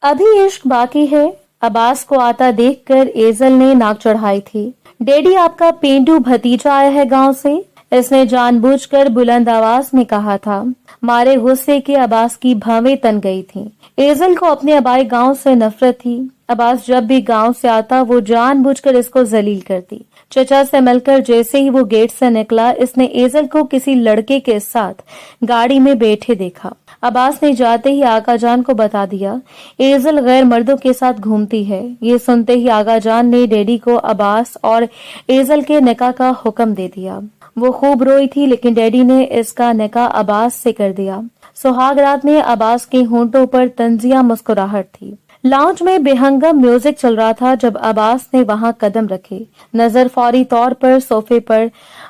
अभी इश्क बाकी है। अब्बास को आता देखकर एजल ने नाक चढ़ाई थी। डैडी, आपका पेंडू भतीजा आया है गांव से, इसने जानबूझकर बुलंद आवाज में कहा था। मारे गुस्से के अब्बास की भवें तन गई थीं। एजल को अपने अबाई गांव से नफरत थी। अब्बास जब भी गांव से आता वो जानबूझकर इसको जलील करती। चचा से मिलकर जैसे ही वो गेट से निकला, इसने एजल को किसी लड़के के साथ गाड़ी में बैठे देखा। अब्बास ने जाते ही आका जान को बता दिया, एजल गैर मर्दों के साथ घूमती है। ये सुनते ही आका जान ने डैडी को अब्बास और एजल के निकाह का हुक्म दे दिया। वो खूब रोई थी, लेकिन डैडी ने इसका निकाह अब्बास से कर दिया। सुहाग रात में अब्बास के होंठों पर तंजिया मुस्कुराहट थी। लाउंज में बेहंगम म्यूजिक चल रहा था जब अब्बास ने वहां कदम रखे। नजर फौरी तौर पर सोफे पर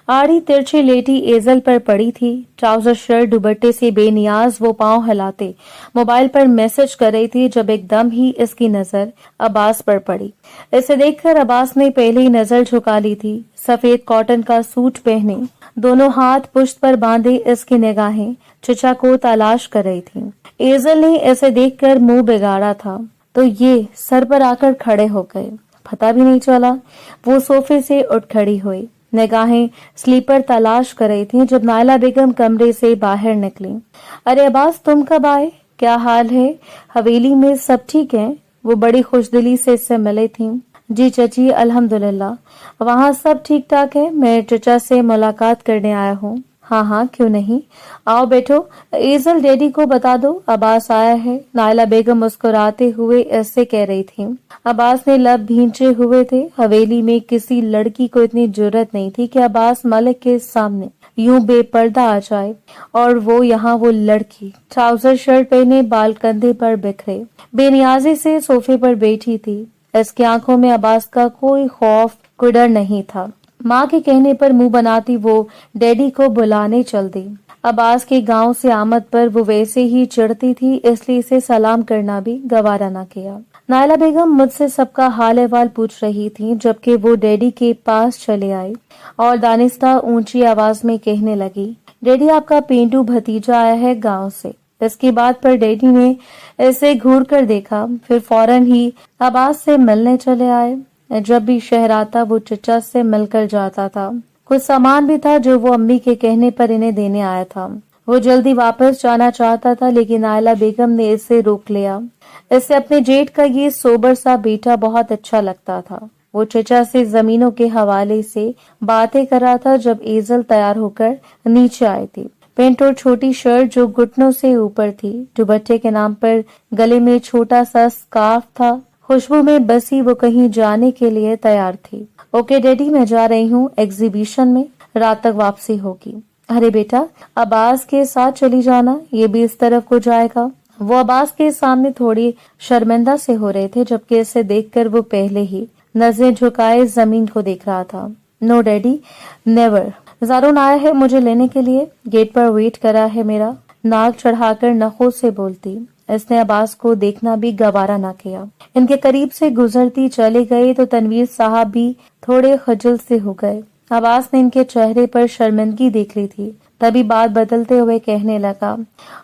आड़ी तिरछी लेटी एजल पर पड़ी थी। ट्राउजर शर्ट दुपट्टे से बेनियाज वो पांव हिलाते मोबाइल पर मैसेज कर रही थी जब एकदम ही इसकी नजर अब्बास पर पड़ी। इसे देखकर अब्बास ने पहले ही नजर झुका ली थी। सफेद कॉटन का सूट पहने, दोनों हाथ पुश्त पर बांधे इसकी निगाहें चचा को तलाश कर रही थी। एजल ने इसे देखकर मुंह बिगाड़ा था तो ये सर पर आकर खड़े हो गए। पता भी नहीं चला। वो सोफे से उठ खड़ी हुई, निगाहें स्लीपर तलाश कर रही थी जब नायला बेगम कमरे से बाहर निकली। अरे अब्बास, तुम कब आए? क्या हाल है? हवेली में सब ठीक है? वो बड़ी खुशदिली से इससे मिले थी। जी चची, अल्हम्दुलिल्लाह वहाँ सब ठीक ठाक है। मैं चचा से मुलाकात करने आया हूँ। हाँ हाँ, क्यों नहीं, आओ बैठो। एजल, डैडी को बता दो अब्बास आया है, नायला बेगम मुस्कुराते हुए ऐसे कह रही थी। अब्बास ने लब भींचे हुए थे। हवेली में किसी लड़की को इतनी जुर्रत नहीं थी कि अब्बास मलिक के सामने यूं बेपर्दा आ जाए, और वो यहाँ वो लड़की ट्राउजर शर्ट पहने, बाल कंधे पर बिखरे, बेनियाजी से सोफे पर बैठी थी। इसकी आंखों में अब्बास का कोई खौफ कोई डर नहीं था। माँ के कहने पर मुंह बनाती वो डैडी को बुलाने चल दी। अब्बास के गांव से आमद पर वो वैसे ही चिढ़ती थी, इसलिए इसे सलाम करना भी गवारा न किया। नायला बेगम मुझसे सबका हाल अहवाल पूछ रही थी, जबकि वो डैडी के पास चले आई और दानिस्ता ऊंची आवाज में कहने लगी, डैडी, आपका पेंडू भतीजा आया है गांव से। इसकी बात पर डैडी ने ऐसे घूर कर देखा, फिर फौरन ही अब्बास से मिलने चले आए। जब भी शहर आता वो चचा से मिलकर जाता था। कुछ सामान भी था जो वो अम्मी के कहने पर इन्हें देने आया था। वो जल्दी वापस जाना चाहता था, लेकिन नायला बेगम ने इसे रोक लिया। इसे अपने जेठ का ये सोबर सा बेटा बहुत अच्छा लगता था। वो चचा से जमीनों के हवाले से बातें कर रहा था जब एजल तैयार होकर नीचे आई थी। पेंट और छोटी शर्ट जो घुटनों से ऊपर थी, दुपट्टे के नाम पर गले में छोटा सा स्कार्फ था। खुशबू में बसी वो कहीं जाने के लिए तैयार थी। ओके डैडी, मैं जा रही हूँ एग्जीबिशन में, रात तक वापसी होगी। अरे बेटा, अब्बास के साथ चली जाना, ये भी इस तरफ को जाएगा। वो अब्बास के सामने थोड़ी शर्मिंदा से हो रहे थे, जबकि इसे देखकर वो पहले ही नजरें झुकाए जमीन को देख रहा था। No daddy, never. जारून आया है मुझे लेने के लिए, गेट पर वेट करा है मेरा, नाक चढ़ाकर नखों से बोलती। इसने अब्बास को देखना भी गवारा न किया। इनके करीब से गुजरती चले गए तो तनवीर साहब भी थोड़े खजल से हो गए। अब्बास ने इनके चेहरे पर शर्मिंदगी देख ली थी, तभी बात बदलते हुए कहने लगा,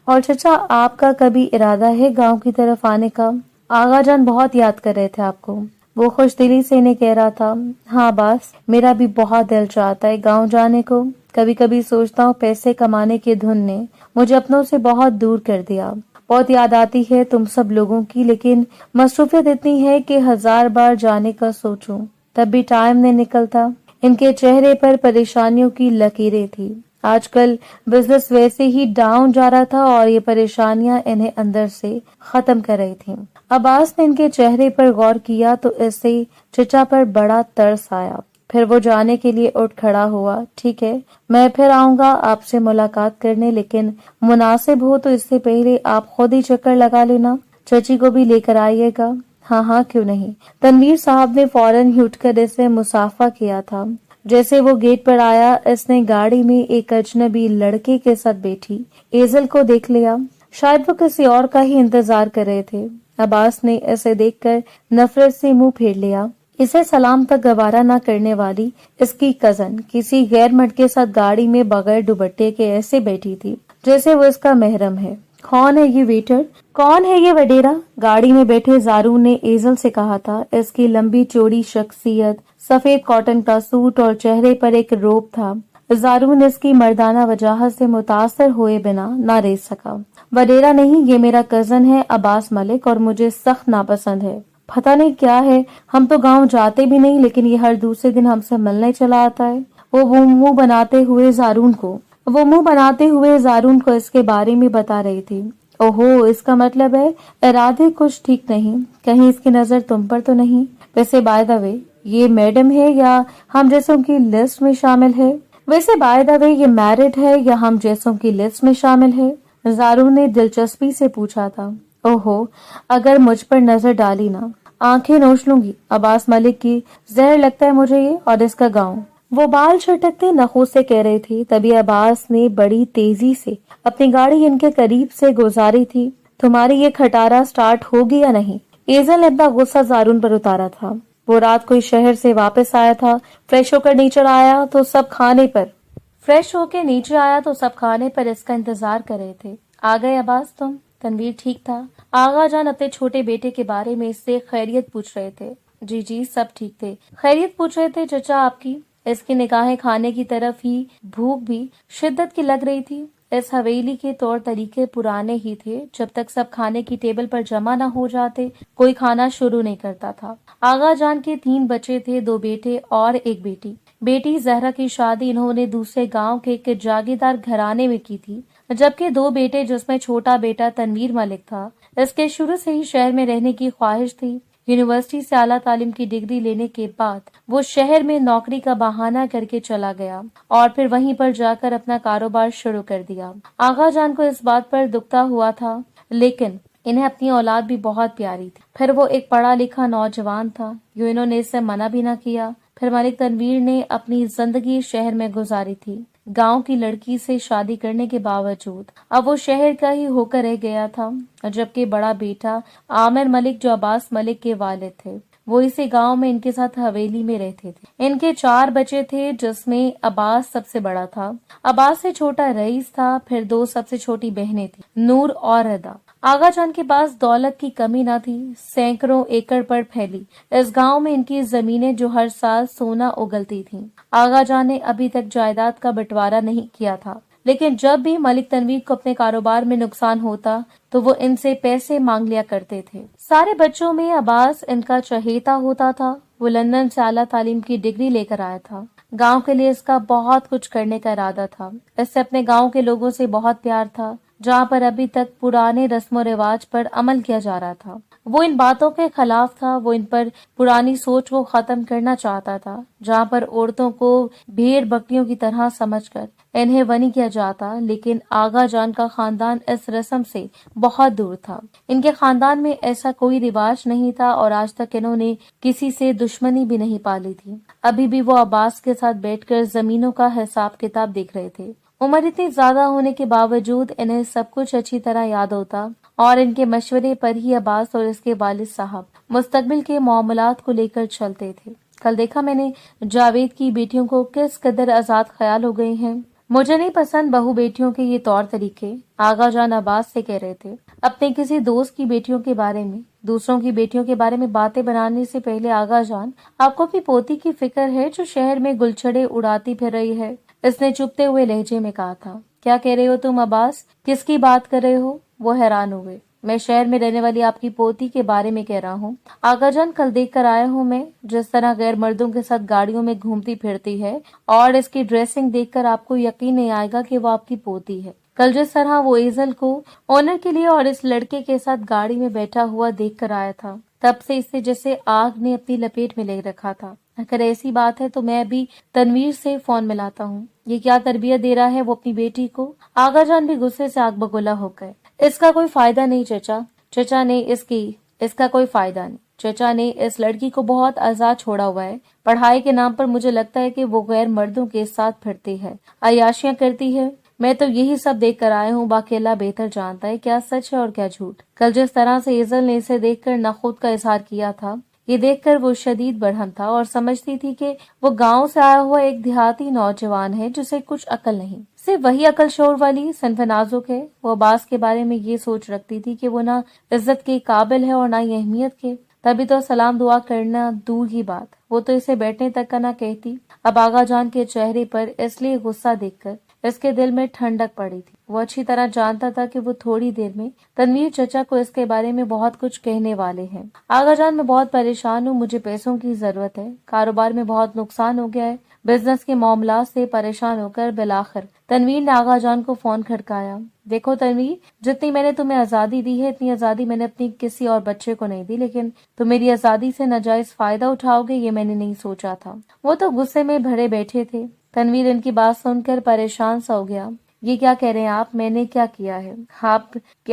और चचा, आपका कभी इरादा है गांव की तरफ आने का? आगा जान बहुत याद कर रहे थे आपको। वो खुश दिली से इन्हें कह रहा था। हाँ बस, मेरा भी बहुत दिल चाहता है गांव जाने को। कभी कभी सोचता हूँ पैसे कमाने की धुन ने मुझे अपनों से बहुत दूर कर दिया। बहुत याद आती है तुम सब लोगों की, लेकिन मसरूफियत इतनी है कि 1000 बार जाने का सोचूं तब भी टाइम नहीं निकलता। इनके चेहरे पर परेशानियों की लकीरें थी। आजकल बिजनेस वैसे ही डाउन जा रहा था और ये परेशानियां इन्हें अंदर से खत्म कर रही थीं। अब्बास ने इनके चेहरे पर गौर किया तो इससे चचा पर बड़ा तरस आया। फिर वो जाने के लिए उठ खड़ा हुआ। ठीक है, मैं फिर आऊंगा आपसे मुलाकात करने, लेकिन मुनासिब हो तो इससे पहले आप खुद ही चक्कर लगा लेना। चची को भी लेकर आइएगा। हाँ हाँ, क्यों नहीं। तनवीर साहब ने फौरन ही उठकर इसे मुसाफा किया था। जैसे वो गेट पर आया, इसने गाड़ी में एक अजनबी लड़के के साथ बैठी एजल को देख लिया। शायद वो किसी और का ही इंतजार कर रहे थे। अब्बास ने इसे देखकर नफरत से मुंह फेर लिया। इसे सलाम तक गवारा न करने वाली इसकी कजन किसी गैर मर्द के साथ गाड़ी में बगैर दुपट्टे के ऐसे बैठी थी जैसे वो इसका महरम है। कौन है ये वेटर? कौन है ये वडेरा? गाड़ी में बैठे जारून ने एजल से कहा था। इसकी लंबी चौड़ी शख्सियत, सफेद कॉटन का सूट और चेहरे पर एक रोब था। जारून इसकी मर्दाना वजाहत से मुतासर हुए बिना ना रह सका। वडेरा नहीं, ये मेरा कजन है अब्बास मलिक और मुझे सख्त नापसंद है। पता नहीं क्या है, हम तो गांव जाते भी नहीं, लेकिन ये हर दूसरे दिन हमसे मिलने चला आता है। वो मुंह बनाते हुए जारून को इसके बारे में बता रही थी। ओहो, इसका मतलब है इरादे कुछ ठीक नहीं, कहीं इसकी नजर तुम पर तो नहीं? वैसे बाय द वे ये मैडम है या हम जैसों की लिस्ट में शामिल है? वैसे बाय द वे ये मैरिड है या हम जैसों की लिस्ट में शामिल है? जारून ने दिलचस्पी से पूछा था। ओहो, अगर मुझ पर नजर डाली ना, आंखें नोच लूंगी। अब्बास मलिक की जहर लगता है मुझे ये और इसका गांव। वो बाल झटकते नखों से कह रही थी। तभी अब्बास ने बड़ी तेजी से अपनी गाड़ी इनके करीब से गुजारी थी। तुम्हारी ये खटारा स्टार्ट होगी या नहीं? एजल ने अपना गुस्सा जारून पर उतारा था। वो रात को इस शहर से वापस आया था। फ्रेश होकर नीचे आया तो सब खाने पर इसका इंतजार कर रहे थे। आ गए अब्बास तुम? तनवीर ठीक था। आगा जान अपने छोटे बेटे के बारे में इससे खैरियत पूछ रहे थे। जी सब ठीक थे। खैरियत पूछ रहे थे चचा आपकी? इसकी निगाहें खाने की तरफ ही, भूख भी शिद्दत की लग रही थी। इस हवेली के तौर तरीके पुराने ही थे। जब तक सब खाने की टेबल पर जमा न हो जाते, कोई खाना शुरू नहीं करता था। आगा जान के 3 बच्चे थे, 2 बेटे और 1 बेटी। बेटी जहरा की शादी इन्होंने दूसरे गांव के एक जागीरदार घराने में की थी, जबकि 2 बेटे, जिसमें छोटा बेटा तनवीर मलिक था, इसके शुरू से ही शहर में रहने की ख्वाहिश थी। यूनिवर्सिटी से आला तालीम की डिग्री लेने के बाद वो शहर में नौकरी का बहाना करके चला गया और फिर वहीं पर जाकर अपना कारोबार शुरू कर दिया। आगा जान को इस बात पर दुखता हुआ था, लेकिन इन्हें अपनी औलाद भी बहुत प्यारी थी। फिर वो एक पढ़ा लिखा नौजवान था, यूं इन्होंने इससे मना भी न किया। फिर मलिक तनवीर ने अपनी जिंदगी शहर में गुजारी थी। गांव की लड़की से शादी करने के बावजूद अब वो शहर का ही होकर रह गया था, जबकि बड़ा बेटा आमिर मलिक, जो अब्बास मलिक के वालिद थे, वो इसी गांव में इनके साथ हवेली में रहते थे। इनके 4 बच्चे थे, जिसमें अब्बास सबसे बड़ा था। अब्बास से छोटा रईस था। फिर 2 सबसे छोटी बहनें थी, नूर और रदा। आगा जान के पास दौलत की कमी न थी। सैकड़ों एकड़ पर फैली इस गांव में इनकी जमीनें जो हर साल सोना उगलती थीं। आगा जान ने अभी तक जायदाद का बंटवारा नहीं किया था, लेकिन जब भी मलिक तनवीर को अपने कारोबार में नुकसान होता तो वो इनसे पैसे मांग लिया करते थे। सारे बच्चों में अब्बास इनका चहेता होता था। वो लंदन से आला तालीम की डिग्री लेकर आया था। गांव के लिए इसका बहुत कुछ करने का इरादा था। इससे अपने गांव के लोगों से बहुत प्यार था, जहाँ पर अभी तक पुराने रस्मों रिवाज पर अमल किया जा रहा था। वो इन बातों के खिलाफ था। वो इन पर पुरानी सोच को खत्म करना चाहता था, जहाँ पर औरतों को भेड़ बकरियों की तरह समझकर इन्हें बनी किया जाता। लेकिन आगा जान का खानदान इस रस्म से बहुत दूर था। इनके खानदान में ऐसा कोई रिवाज नहीं था और आज तक इन्होंने किसी से दुश्मनी भी नहीं पाली थी। अभी भी वो अब्बास के साथ बैठकर जमीनों का हिसाब किताब देख रहे थे। उम्र इतनी ज्यादा होने के बावजूद इन्हें सब कुछ अच्छी तरह याद होता और इनके मशवरे पर ही अब्बास और इसके वालिद साहब मुस्तकबिल के मामलात को लेकर चलते थे। कल देखा मैंने जावेद की बेटियों को किस कदर आजाद ख्याल हो गए हैं। मुझे नहीं पसंद बहू बेटियों के ये तौर तरीके, आगा जान अब्बास से कह रहे थे। अपने किसी दोस्त की बेटियों के बारे में, दूसरों की बेटियों के बारे में बातें बनाने से पहले आगा जान, आपको अपनी पोती की फिक्र है जो शहर में गुलछड़े उड़ाती फिर रही है? इसने चुपते हुए लहजे में कहा था। क्या कह रहे हो तुम अब्बास? किसकी बात कर रहे हो? वो हैरान हुए। मैं शहर में रहने वाली आपकी पोती के बारे में कह रहा हूँ आगा जान। कल देख कर आया हूँ मैं, जिस तरह गैर मर्दों के साथ गाड़ियों में घूमती फिरती है, और इसकी ड्रेसिंग देखकर आपको यकीन नहीं आएगा कि वो आपकी पोती है। कल जिस तरह वो एजल को ऑनर के लिए और इस लड़के के साथ गाड़ी में बैठा हुआ देख कर आया था, तब से इसे जैसे आग ने अपनी लपेट में ले रखा था। अगर ऐसी बात है तो मैं अभी तनवीर से फोन मिलाता हूँ। ये क्या तरबियत दे रहा है वो अपनी बेटी को? आगा जान भी गुस्से से आग बगोला हो गए। इसका कोई फायदा नहीं चचा ने इसका कोई फायदा नहीं। चचा ने इस लड़की को बहुत आजाद छोड़ा हुआ है। पढ़ाई के नाम पर मुझे लगता है कि वो गैर मर्दों के साथ फिरती है, अयाशियां करती है। मैं तो यही सब देख कर आया हूँ। बाकी अल्लाह बेहतर जानता है क्या सच है और क्या झूठ। कल जिस तरह से एजल ने इसे देखकर नखुद का इजहार किया था, یہ دیکھ کر وہ شدید برہم تھا اور سمجھتی تھی کہ وہ گاؤں سے آیا ہوا ایک دیہاتی نوجوان ہے جسے کچھ عقل نہیں، صرف وہی عقل شعور والی صنف نازک ہے۔ وہ عباس کے بارے میں یہ سوچ رکھتی تھی کہ وہ نہ عزت کے قابل ہے اور نہ ہی اہمیت کے، تبھی تو سلام دعا کرنا دور کی بات، وہ تو اسے بیٹھنے تک کا نہ کہتی۔ اب آغا جان کے چہرے پر اس لیے غصہ دیکھ کر اس کے دل میں ٹھنڈک پڑی تھی۔ وہ اچھی طرح جانتا تھا کہ وہ تھوڑی دیر میں تنویر چچا کو اس کے بارے میں بہت کچھ کہنے والے ہیں۔ آغا جان، میں بہت پریشان ہوں، مجھے پیسوں کی ضرورت ہے، کاروبار میں بہت نقصان ہو گیا ہے۔ بزنس کے معاملات سے پریشان ہو کر بالآخر تنویر نے آغا جان کو فون کھڑکایا۔ دیکھو تنویر، جتنی میں نے تمہیں آزادی دی ہے اتنی آزادی میں نے اپنی کسی اور بچے کو نہیں دی، لیکن تم میری آزادی سے ناجائز فائدہ اٹھاؤ گے یہ میں نے نہیں سوچا تھا۔ وہ تو غصے میں بھرے بیٹھے تھے۔ تنویر ان کی بات سن کر پریشان سا ہو گیا۔ یہ کیا کہہ رہے ہیں آپ؟ میں نے کیا کیا ہے؟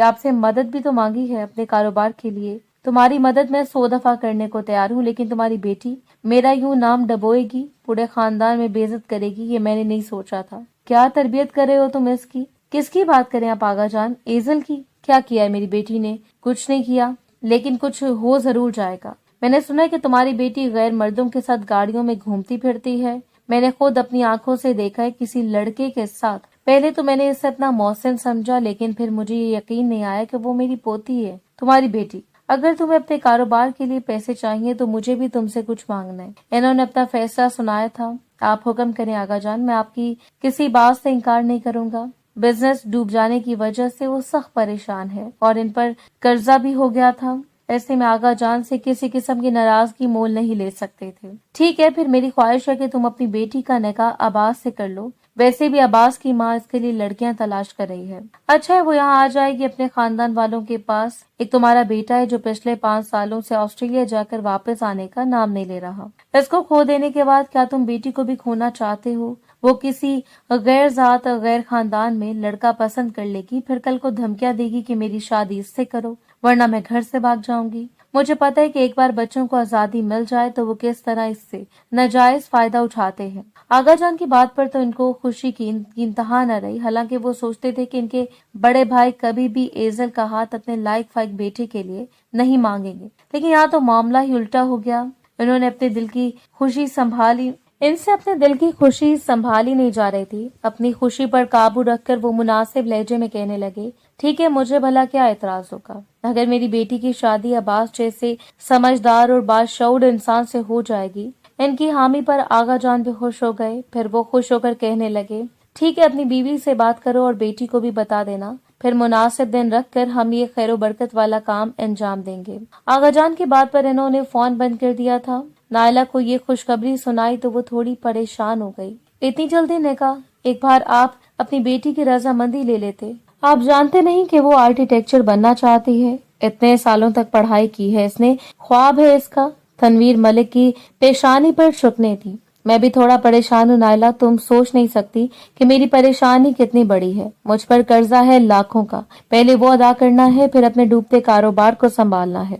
آپ سے مدد بھی تو مانگی ہے اپنے کاروبار کے لیے۔ تمہاری مدد میں 100 دفعہ کرنے کو تیار ہوں، لیکن تمہاری بیٹی میرا یوں نام ڈبوئے گی، پورے خاندان میں بے عزت کرے گی، یہ میں نے نہیں سوچا تھا۔ کیا تربیت کر رہے ہو تم اس کی؟ کس کی بات کریں آپ آغا جان؟ ایزل کی؟ کیا کیا ہے میری بیٹی نے؟ کچھ نہیں کیا، لیکن کچھ ہو ضرور جائے گا۔ میں نے سنا ہے کہ تمہاری بیٹی غیر مردوں کے ساتھ گاڑیوں میں گھومتی پھرتی ہے۔ میں نے خود اپنی آنکھوں سے دیکھا ہے کسی لڑکے کے ساتھ۔ پہلے تو میں نے اسے اپنا محسن سمجھا، لیکن پھر مجھے یہ یقین نہیں آیا کہ وہ میری پوتی ہے، تمہاری بیٹی۔ اگر تمہیں اپنے کاروبار کے لیے پیسے چاہیے تو مجھے بھی تم سے کچھ مانگنا ہے۔ انہوں نے اپنا فیصلہ سنایا تھا۔ آپ حکم کریں آغا جان، میں آپ کی کسی بات سے انکار نہیں کروں گا۔ بزنس ڈوب جانے کی وجہ سے وہ سخت پریشان ہے اور ان پر قرضہ بھی ہو گیا تھا، ایسے میں آغا جان سے کسی قسم کی ناراضگی مول نہیں لے سکتے تھے۔ ٹھیک ہے، پھر میری خواہش ہے کہ تم اپنی بیٹی کا نکاح عباس سے کر لو، ویسے بھی عباس کی ماں اس کے لیے لڑکیاں تلاش کر رہی ہے۔ اچھا ہے، وہ یہاں آ جائے گی اپنے خاندان والوں کے پاس۔ ایک تمہارا بیٹا ہے جو پچھلے 5 سالوں سے آسٹریلیا جا کر واپس آنے کا نام نہیں لے رہا۔ اس کو کھو دینے کے بعد کیا تم بیٹی کو بھی کھونا چاہتے ہو؟ وہ کسی غیر ذات غیر خاندان میں لڑکا پسند کر لے گی، پھر کل کو دھمکیاں دے گی کہ میری شادی اس سے کرو ورنہ میں گھر سے بھاگ جاؤں گی۔ مجھے پتہ ہے کہ ایک بار بچوں کو آزادی مل جائے تو وہ کس طرح اس سے ناجائز فائدہ اٹھاتے ہیں۔ آغا جان کی بات پر تو ان کو خوشی کی انتہا نہ رہی، حالانکہ وہ سوچتے تھے کہ ان کے بڑے بھائی کبھی بھی ایزل کا ہاتھ اپنے لائق فائق بیٹے کے لیے نہیں مانگیں گے، لیکن یہاں تو معاملہ ہی الٹا ہو گیا۔ انہوں نے اپنے دل کی خوشی سنبھالی ان سے اپنے دل کی خوشی سنبھالی نہیں جا رہی تھی۔ اپنی خوشی پر قابو رکھ کر وہ مناسب لہجے میں کہنے لگے، ٹھیک ہے، مجھے بھلا کیا اعتراض ہوگا؟ اگر میری بیٹی کی شادی عباس جیسے سمجھدار اور باشعور انسان سے ہو جائے گی۔ ان کی حامی پر آغا جان بھی خوش ہو گئے۔ پھر وہ خوش ہو کر کہنے لگے، ٹھیک ہے، اپنی بیوی سے بات کرو اور بیٹی کو بھی بتا دینا، پھر مناسب دن رکھ کر ہم یہ خیر و برکت والا کام انجام دیں گے۔ آغا جان کی بات پر انہوں نے فون بند کر دیا تھا۔ نائلہ کو یہ خوشخبری سنائی تو وہ تھوڑی پریشان ہو گئی۔ اتنی جلدی نکاح؟ ایک بار آپ اپنی بیٹی کی رضامندی لے لیتے۔ آپ جانتے نہیں کہ وہ آرکیٹیکچر بننا چاہتی ہے، اتنے سالوں تک پڑھائی کی ہے اس نے، خواب ہے اس کا۔ تنویر ملک کی پیشانی پر شکنیں تھی۔ میں بھی تھوڑا پریشان ہوں نائلہ، تم سوچ نہیں سکتی کہ میری پریشانی کتنی بڑی ہے۔ مجھ پر قرضہ ہے لاکھوں کا، پہلے وہ ادا کرنا ہے، پھر اپنے ڈوبتے کاروبار کو سنبھالنا ہے۔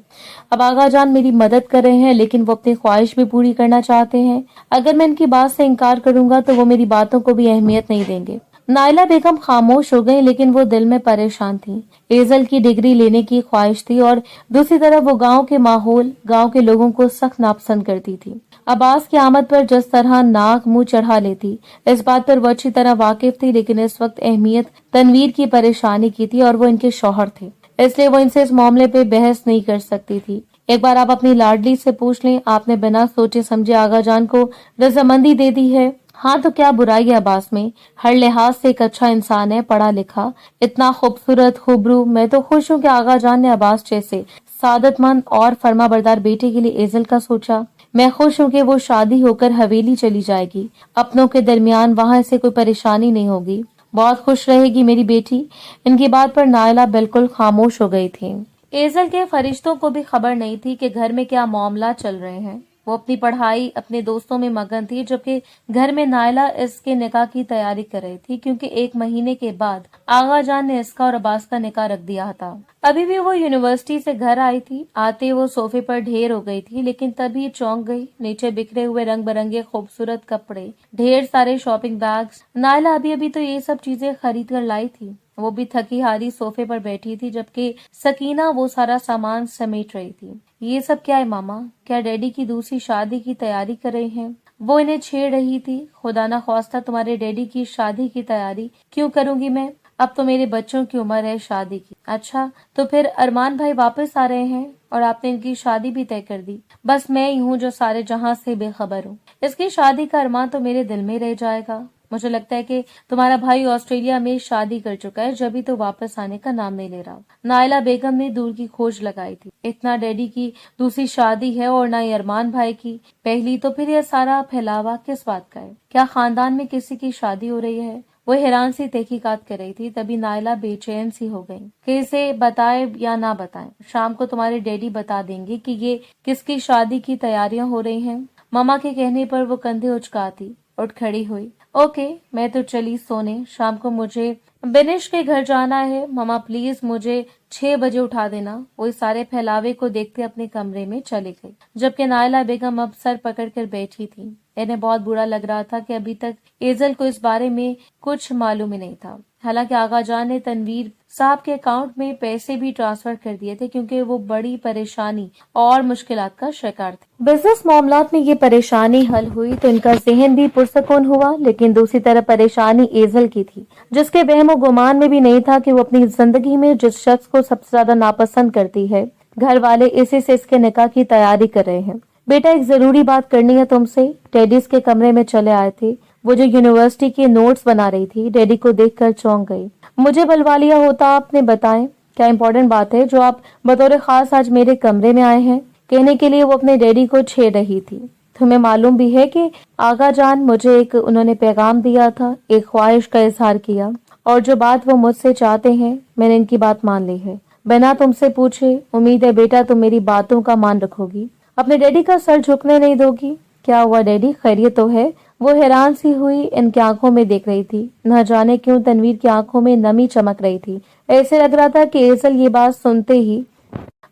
اب آغا جان میری مدد کر رہے ہیں، لیکن وہ اپنی خواہش بھی پوری کرنا چاہتے ہیں۔ اگر میں ان کی بات سے انکار کروں گا تو وہ میری باتوں کو بھی اہمیت نہیں دیں گے۔ نائلہ بیگم خاموش ہو گئی، لیکن وہ دل میں پریشان تھی۔ ایزل کی ڈگری لینے کی خواہش تھی اور دوسری طرف وہ گاؤں کے ماحول، گاؤں کے لوگوں کو سخت ناپسند کرتی تھی۔ عباس کی آمد پر جس طرح ناک منہ چڑھا لیتی، اس بات پر وہ اچھی طرح واقف تھی، لیکن اس وقت اہمیت تنویر کی پریشانی کی تھی اور وہ ان کے شوہر تھے، اس لیے وہ ان سے اس معاملے پہ بحث نہیں کر سکتی تھی۔ ایک بار آپ اپنی لاڈلی سے پوچھ لیں، آپ نے بنا سوچے سمجھے آغا جان کو رضامندی دے دی ہے۔ ہاں تو کیا برائی ہے عباس میں؟ ہر لحاظ سے ایک اچھا انسان ہے، پڑھا لکھا، اتنا خوبصورت خوبرو۔ میں تو خوش ہوں کہ آغا جان نے عباس جیسے سعادت مند اور فرما بردار بیٹے کے لیے ایزل کا سوچا۔ میں خوش ہوں کہ وہ شادی ہو کر حویلی چلی جائے گی، اپنوں کے درمیان، وہاں اسے کوئی پریشانی نہیں ہوگی، بہت خوش رہے گی میری بیٹی۔ ان کی بات پر نائلہ بالکل خاموش ہو گئی تھی۔ ایزل کے فرشتوں کو بھی خبر نہیں تھی کہ گھر میں کیا معاملات چل رہے ہیں۔ وہ اپنی پڑھائی، اپنے دوستوں میں مگن تھی، جبکہ گھر میں نائلہ اس کے نکاح کی تیاری کر رہی تھی، کیونکہ 1 مہینے کے بعد آغا جان نے اس کا اور عباس کا نکاح رکھ دیا تھا۔ ابھی بھی وہ یونیورسٹی سے گھر آئی تھی، آتے وہ صوفے پر ڈھیر ہو گئی تھی، لیکن تبھی چونک گئی۔ نیچے بکھرے ہوئے رنگ برنگے خوبصورت کپڑے، ڈھیر سارے شاپنگ بیگز۔ نائلہ ابھی تو یہ سب چیزیں خرید کر لائی تھی۔ वो भी थकी हारी सोफे पर बैठी थी, जबकि सकीना वो सारा सामान समेट रही थी। ये सब क्या है मामा? क्या डैडी की दूसरी शादी की तैयारी कर रहे हैं? वो इन्हें छेड़ रही थी। खुदा ना ख्वास्ता तुम्हारे डैडी की शादी की तैयारी क्यों करूंगी मैं? अब तो मेरे बच्चों की उम्र है शादी की। अच्छा, तो फिर अरमान भाई वापस आ रहे हैं और आपने इनकी शादी भी तय कर दी। बस मैं ही हूँ जो सारे जहां से बेखबर हूँ। इसकी शादी का अरमान तो मेरे दिल में रह जाएगा। मुझे लगता है कि तुम्हारा भाई ऑस्ट्रेलिया में शादी कर चुका है, जब भी तो वापस आने का नाम नहीं ले रहा। नायला बेगम ने दूर की खोज लगाई थी। इतना डैडी की दूसरी शादी है और ना ही अरमान भाई की पहली, तो फिर यह सारा फैलावा किस बात का है? क्या खानदान में किसी की शादी हो रही है? वो हैरान सी तहकीकात कर रही थी। तभी नायला बेचैन सी हो गई कि इसे बताए या ना बताएं, शाम को तुम्हारे डैडी बता देंगे कि ये किसकी शादी की तैयारियां हो रही हैं। मामा के कहने पर वो कंधे उचकाती उठ खड़ी हुई। ओके, मैं तो चली सोने। शाम को मुझे बिनिश के घर जाना है। मामा प्लीज मुझे 6 बजे उठा देना। वो इस सारे फैलावे को देखते अपने कमरे में चली गई, जबकि नायला बेगम अब सर पकड़कर बैठी थी। इन्हें बहुत बुरा लग रहा था कि अभी तक एजल को इस बारे में कुछ मालूम ही नहीं था। हालांकि आगा जान ने तनवीर साहब के अकाउंट में पैसे भी ट्रांसफर कर दिए थे, क्योंकि वो बड़ी परेशानी और मुश्किलात का शिकार थे। बिजनेस मामलात में ये परेशानी हल हुई तो इनका जहन भी पुरसकून हुआ, लेकिन दूसरी तरफ परेशानी एजल की थी, जिसके वहमो गुमान में भी नहीं था कि वो अपनी जिंदगी में जिस शख्स को सबसे ज्यादा नापसंद करती है, घर वाले इसी से इसके निकाह की तैयारी कर रहे हैं। बेटा, एक जरूरी बात करनी है तुमसे। डैडीज के कमरे में चले आए थे। वो जो यूनिवर्सिटी के नोट्स बना रही थी, डैडी को देखकर चौंक गई। मुझे बुलवा लिया होता आपने, बताएं क्या इम्पोर्टेंट बात है जो आप बतौर खास आज मेरे कमरे में आए हैं? कहने के लिए वो अपने डैडी को छेड़ रही थी। तुम्हें मालूम भी है कि आगा जान मुझे एक उन्होंने पैगाम दिया था, एक ख्वाहिश का इजहार किया, और जो बात वो मुझसे चाहते हैं मैंने इनकी बात मान ली है, बिना तुमसे पूछे। उम्मीद है बेटा तुम मेरी बातों का मान रखोगी, अपने डैडी का सर झुकने नहीं दोगी। क्या हुआ डैडी, खैरियत तो है? वो हैरान सी हुई इनकी आंखों में देख रही थी। न जाने क्यों तनवीर की आंखों में नमी चमक रही थी। ऐसे लग रहा था कि एजल ये बात सुनते ही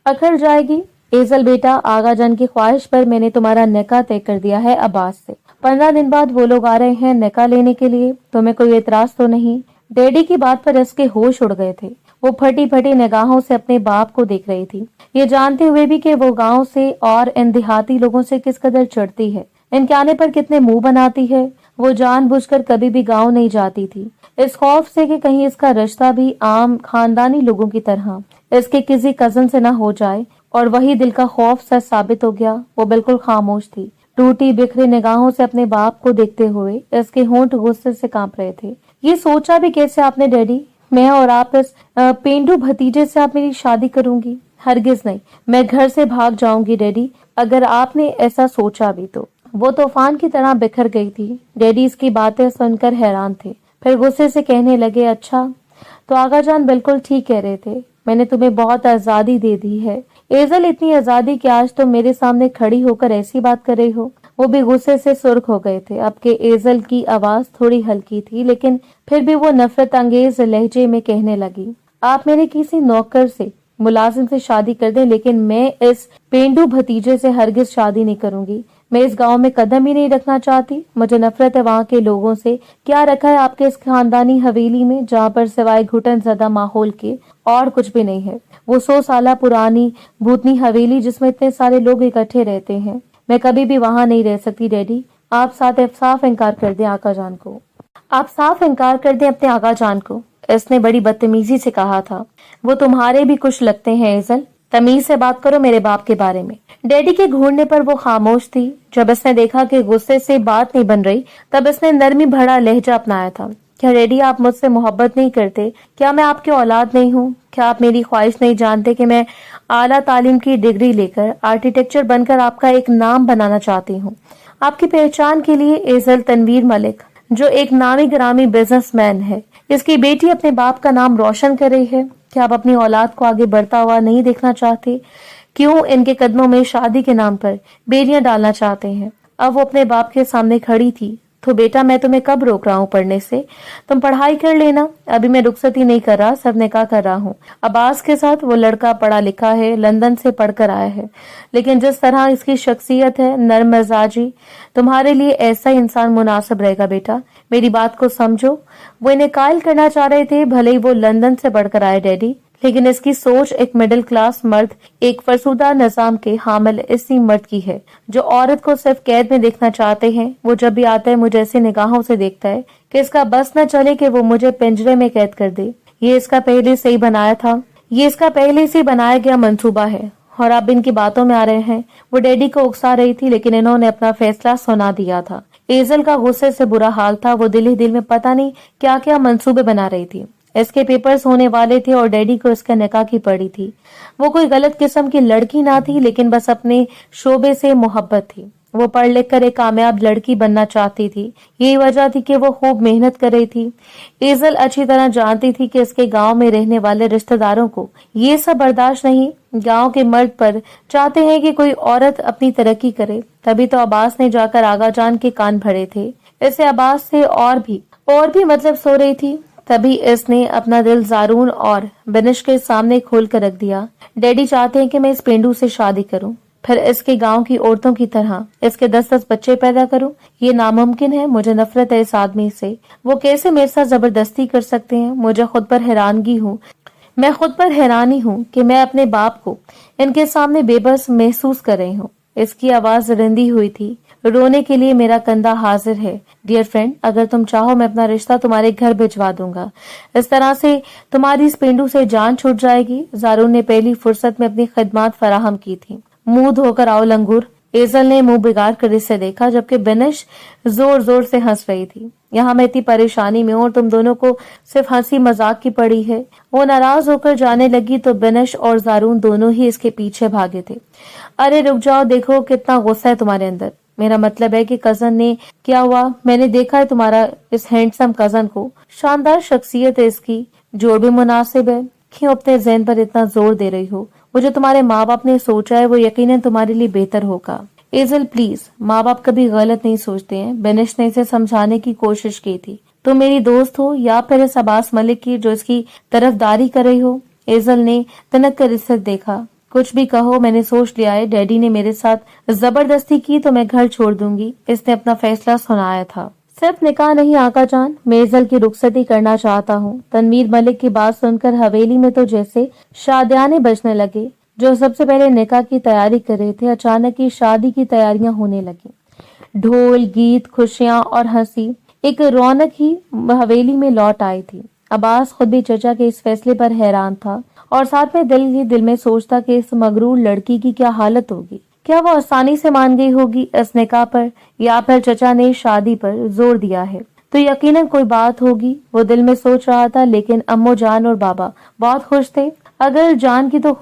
अखर जाएगी। एजल बेटा, आगा जान की ख्वाहिश पर मैंने तुम्हारा निकाह तय कर दिया है अब्बास से। 15 दिन बाद वो लोग आ रहे हैं निकाह लेने के लिए। तुम्हें कोई एतराज तो नहीं? डैडी की बात पर इसके होश उड़ गए थे। वो फटी फटी निगाहों से अपने बाप को देख रही थी, ये जानते हुए भी कि वो गांव से और इन देहाती लोगों से किस कदर चिढ़ती है, इनके आने पर कितने मुंह बनाती है। वो जानबूझकर कभी भी गांव नहीं जाती थी, इस खौफ से कि कहीं इसका रिश्ता भी आम खानदानी लोगों की तरह इसके किसी कजन से न हो जाए। और वही दिल का खौफ सच साबित हो गया। वो बिल्कुल खामोश थी, टूटी बिखरी निगाहों से अपने बाप को देखते हुए इसके होंठ गुस्से से कांप रहे थे। ये सोचा भी कैसे आपने डैडी? मैं और आप इस पेंडू भतीजे से आप मेरी शादी करूंगी? हरगिज नहीं, मैं घर से भाग जाऊंगी डैडी, अगर आपने ऐसा सोचा भी तो। वो तूफान की तरह बिखर गई थी। डैडी इसकी बातें सुनकर हैरान थे, फिर गुस्से से कहने लगे, अच्छा तो आगा जान बिल्कुल ठीक कह रहे थे, मैंने तुम्हें बहुत आजादी दे दी है। एजल, इतनी आजादी कि आज तुम मेरे सामने खड़ी होकर ऐसी बात कर रही हो। वो भी गुस्से से सुर्ख हो गए थे। अब के एजल की आवाज थोड़ी हल्की थी, लेकिन फिर भी वो नफरत अंगेज लहजे में कहने लगी, आप मेरे किसी नौकर से, मुलाजिम से शादी कर दें, लेकिन मैं इस पेंडू भतीजे से हरगिज शादी नहीं करूंगी। मैं इस गांव में कदम ही नहीं रखना चाहती। मुझे नफरत है वहाँ के लोगों से। क्या रखा है आपके इस खानदानी हवेली में, जहाँ पर सिवाय घुटन ज़दा माहौल के और कुछ भी नहीं है? वो 100 साल पुरानी भूतनी हवेली जिसमें इतने सारे लोग इकट्ठे रहते हैं। मैं कभी भी वहाँ नहीं रह सकती डैडी। आप साफ इनकार कर दें आका जान को। आप साफ इनकार कर दें अपने आका जान को, इसने बड़ी बदतमीजी से कहा था। वो तुम्हारे भी कुछ लगते हैं एजल, तमीज से बात करो मेरे बाप के बारे में। डैडी के घूरने पर वो खामोश थी। जब इसने देखा कि गुस्से से बात नहीं बन रही, तब इसने नरमी भरा लहजा अपनाया था। क्या डैडी आप मुझसे मोहब्बत नहीं करते? क्या मैं आपकी औलाद नहीं हूँ? क्या आप मेरी ख्वाहिश नहीं जानते कि मैं आला तालीम की डिग्री लेकर आर्किटेक्चर बनकर आपका एक नाम बनाना चाहती हूँ? आपकी पहचान के लिए एजल तनवीर मलिक, जो एक नामी ग्रामी बिजनेसमैन है, इसकी बेटी अपने बाप का नाम रोशन कर रही है। क्या आप अपनी औलाद को आगे बढ़ता हुआ नहीं देखना चाहते? क्यों इनके कदमों में शादी के नाम पर बेड़ियां डालना चाहते हैं? अब वो अपने बाप के सामने खड़ी थी, तो बेटा मैं तुम्हें कब रोक रहा हूँ पढ़ने से, तुम पढ़ाई कर लेना, अभी मैं रुखसती नहीं कर रहा, सब निकाह कर रहा हूँ। अब्बास के साथ वो लड़का पढ़ा लिखा है, लंदन से पढ़कर आया है, लेकिन जिस तरह इसकी शख्सियत है, नर्म मिजाजी, तुम्हारे लिए ऐसा ही इंसान मुनासिब रहेगा बेटा, मेरी बात को समझो। वो इन्हें कायल करना चाह रहे थे, भले ही वो लंदन से पढ़कर आए डैडी, लेकिन इसकी सोच एक मिडिल क्लास मर्द, एक फरसुदा निजाम के हामिल इसी मर्द की है जो औरत को सिर्फ कैद में देखना चाहते हैं। वो जब भी आता है मुझे ऐसी निगाहों से देखता है कि इसका बस न चले कि वो मुझे पिंजरे में कैद कर दे। ये इसका पहले से ही बनाया था, ये इसका पहले से बनाया गया मंसूबा है और आप इनकी बातों में आ रहे हैं। वो डैडी को उकसा रही थी, लेकिन इन्होंने अपना फैसला सुना दिया था। एजल का गुस्से से बुरा हाल था, वो दिल ही दिल में पता नहीं क्या क्या मंसूबे बना रही थी। इसके पेपर्स होने वाले थे और डैडी को इसका निकाह की पड़ी थी। वो कोई गलत किस्म की लड़की ना थी, लेकिन बस अपने शोबे से मोहब्बत थी। वो पढ़ लिख कर एक कामयाब लड़की बनना चाहती थी, यही वजह थी कि वो खूब मेहनत कर रही थी। एजल अच्छी तरह जानती थी कि इसके गांव में रहने वाले रिश्तेदारों को ये सब बर्दाश्त नहीं। गांव के मर्द पर चाहते हैं कि कोई औरत अपनी तरक्की करे, तभी तो अब्बास ने जाकर आगा जान के कान भरे थे। इसे अब्बास से और भी मतलब सो रही थी, तभी इसने अपना दिल जारून और बिनिश के सामने खोल कर रख दिया। डैडी चाहते हैं कि मैं इस पेंडू से शादी करूं, फिर इसके गांव की औरतों की तरह इसके 10-10 बच्चे पैदा करूं। ये नामुमकिन है, मुझे नफरत है इस आदमी से। वो कैसे मेरे साथ जबरदस्ती कर सकते हैं, मुझे खुद पर हैरानी हूँ कि मैं अपने बाप को इनके सामने बेबस महसूस कर रही हूँ। इसकी आवाज रिंदी हुई थी, रोने के लिए मेरा कंधा हाजिर है। डियर फ्रेंड, अगर तुम चाहो मैं अपना रिश्ता तुम्हारे घर भिजवा दूंगा, इस तरह से तुम्हारी इस पेंडू से जान छूट जाएगी। जारून ने पहली फुर्सत में अपनी खिदमत फराहम की थी। मुंह धोकर आओ लंगूर। एजल ने मुंह बिगाड़ कर इसे देखा, जबकि बिनिश जोर जोर से हंस रही थी। यहाँ मैं इतनी परेशानी में हूँ और तुम दोनों को सिर्फ हंसी मजाक की पड़ी है। वो नाराज होकर जाने लगी तो बिनिश और जारून दोनों ही इसके पीछे भागे थे। अरे रुक जाओ, देखो कितना गुस्सा है तुम्हारे अंदर। मेरा मतलब है कि कजन ने क्या हुआ, मैंने देखा है तुम्हारा इस हैंडसम कजन को, शानदार शख्सियत है इसकी, जोड़ भी मुनासिब है। क्यों अपने ज़हन पर इतना जोर दे रही हो? वो जो तुम्हारे माँ बाप ने सोचा है वो यकीनन तुम्हारे लिए बेहतर होगा। एजल प्लीज, माँ बाप कभी गलत नहीं सोचते हैं। बिनिश ने इसे समझाने की कोशिश की थी। तुम मेरी दोस्त हो या फिर इस अब्बास मलिक की जो इसकी तरफदारी कर रही हो? एजल ने तनक कर इसे देखा। कुछ भी कहो, मैंने सोच लिया है, डैडी ने मेरे साथ जबरदस्ती की तो मैं घर छोड़ दूंगी। इसने अपना फैसला सुनाया था। सिर्फ निकाह नहीं आका जान, मैं एजल की रुखसती करना चाहता हूँ। तनवीर मलिक की बात सुनकर हवेली में तो जैसे शादियाने बजने लगे। जो सबसे पहले निकाह की तैयारी कर रहे थे, अचानक ही शादी की तैयारियां होने लगी। ढोल, गीत, खुशियां और हंसी, एक रौनक ही हवेली में लौट आई थी। अब्बास खुद भी चचा के इस फैसले पर हैरान था और साथ में दिल ही दिल में सोचता कि इस मगरूर लड़की की क्या हालत होगी। क्या वो आसानी से मान गई होगी इस निकाह पर, या फिर चचा ने शादी पर जोर दिया है तो यकीनन कोई बात होगी। वो दिल में सोच रहा था, लेकिन अम्मो जान और बाबा बहुत खुश थे। आगा जान की तो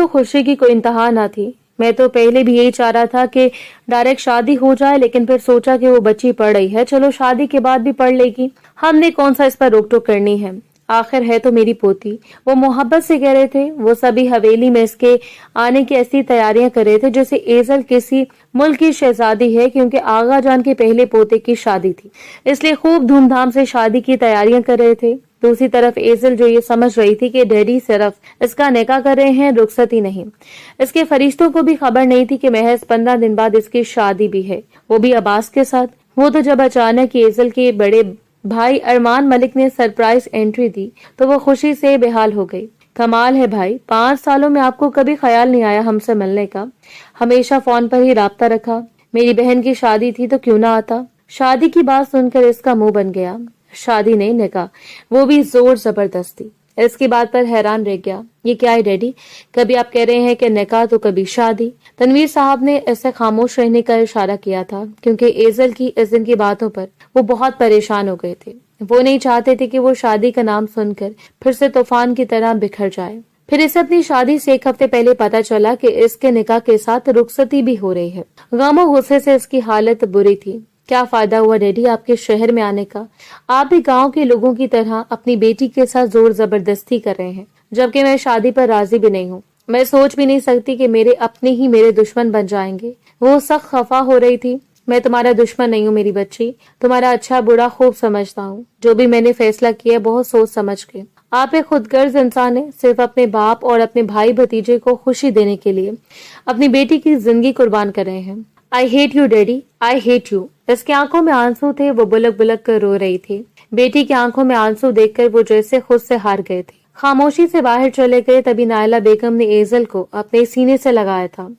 खुशी की कोई इंतहा ना थी। मैं तो पहले भी यही चाह रहा था कि डायरेक्ट शादी हो जाए, लेकिन फिर सोचा कि वो बच्ची पढ़ रही है, चलो शादी के बाद भी पढ़ लेगी, हमने कौन सा इस पर रोक टोक करनी है, आखिर है तो मेरी पोती। वो मोहब्बत से कह रहे थे। वो सभी हवेली में इसके आने की ऐसी तैयारियां कर रहे थे जैसे एजल किसी मुल्क की शहजादी है, क्योंकि आगा जान के पहले पोते की शादी थी, इसलिए खूब धूमधाम से शादी की तैयारियां कर रहे थे। दूसरी तरफ एजल जो ये समझ रही थी कि डैडी सिर्फ इसका निकाह कर रहे हैं, रुखसती नहीं। इसके फरिश्तों को भी खबर नहीं थी कि महज 15 दिन बाद इसकी शादी भी है, वो भी अब्बास के साथ। वो तो जब अचानक एजल के बड़े भाई अरमान मलिक ने सरप्राइज एंट्री दी तो वो खुशी से बेहाल हो गई। कमाल है भाई, 5 सालों में आपको कभी ख्याल नहीं आया हमसे मिलने का, हमेशा फोन पर ही राब्ता रखा। मेरी बहन की शादी थी तो क्यों ना आता। शादी की बात सुनकर इसका मुंह बन गया। शादी नहीं, निकाह, वो भी जोर जबरदस्ती। इसकी बात पर हैरान रह गया। ये क्या है डैडी, कभी आप कह रहे हैं कि निकाह तो कभी शादी। तनवीर साहब ने ऐसे खामोश रहने का इशारा किया था, क्योंकि एजल की इस दिन की बातों पर वो बहुत परेशान हो गए थे। वो नहीं चाहते थे कि वो शादी का नाम सुनकर फिर से तूफान की तरह बिखर जाए। फिर इसे अपनी शादी से 1 हफ्ते पहले पता चला कि इसके निकाह के साथ रुखसती भी हो रही है। गम गुस्से से इसकी हालत बुरी थी। क्या फायदा हुआ डैडी आपके शहर में आने का, आप भी गांव के लोगों की तरह अपनी बेटी के साथ जोर जबरदस्ती कर रहे हैं, जबकि मैं शादी पर राजी भी नहीं हूँ। मैं सोच भी नहीं सकती कि मेरे अपने ही मेरे दुश्मन बन जाएंगे। वो सख्त खफा हो रही थी। मैं तुम्हारा दुश्मन नहीं हूँ मेरी बच्ची, तुम्हारा अच्छा बुरा खूब समझता हूँ। जो भी मैंने फैसला किया बहुत सोच समझ के। आप एक खुदगर्ज इंसान है, सिर्फ अपने बाप और अपने भाई भतीजे को खुशी देने के लिए अपनी बेटी की जिंदगी कुर्बान कर रहे हैं। I hate you daddy, I hate you. इसकी आंखों में आंसू थे, वो बुलक बुलक कर रो रही थी। बेटी की आंखों में आंसू देखकर वो जैसे खुद से हार गए थे। खामोशी से बाहर चले गए। तभी नायला बेगम ने एजल को अपने सीने से लगाया था।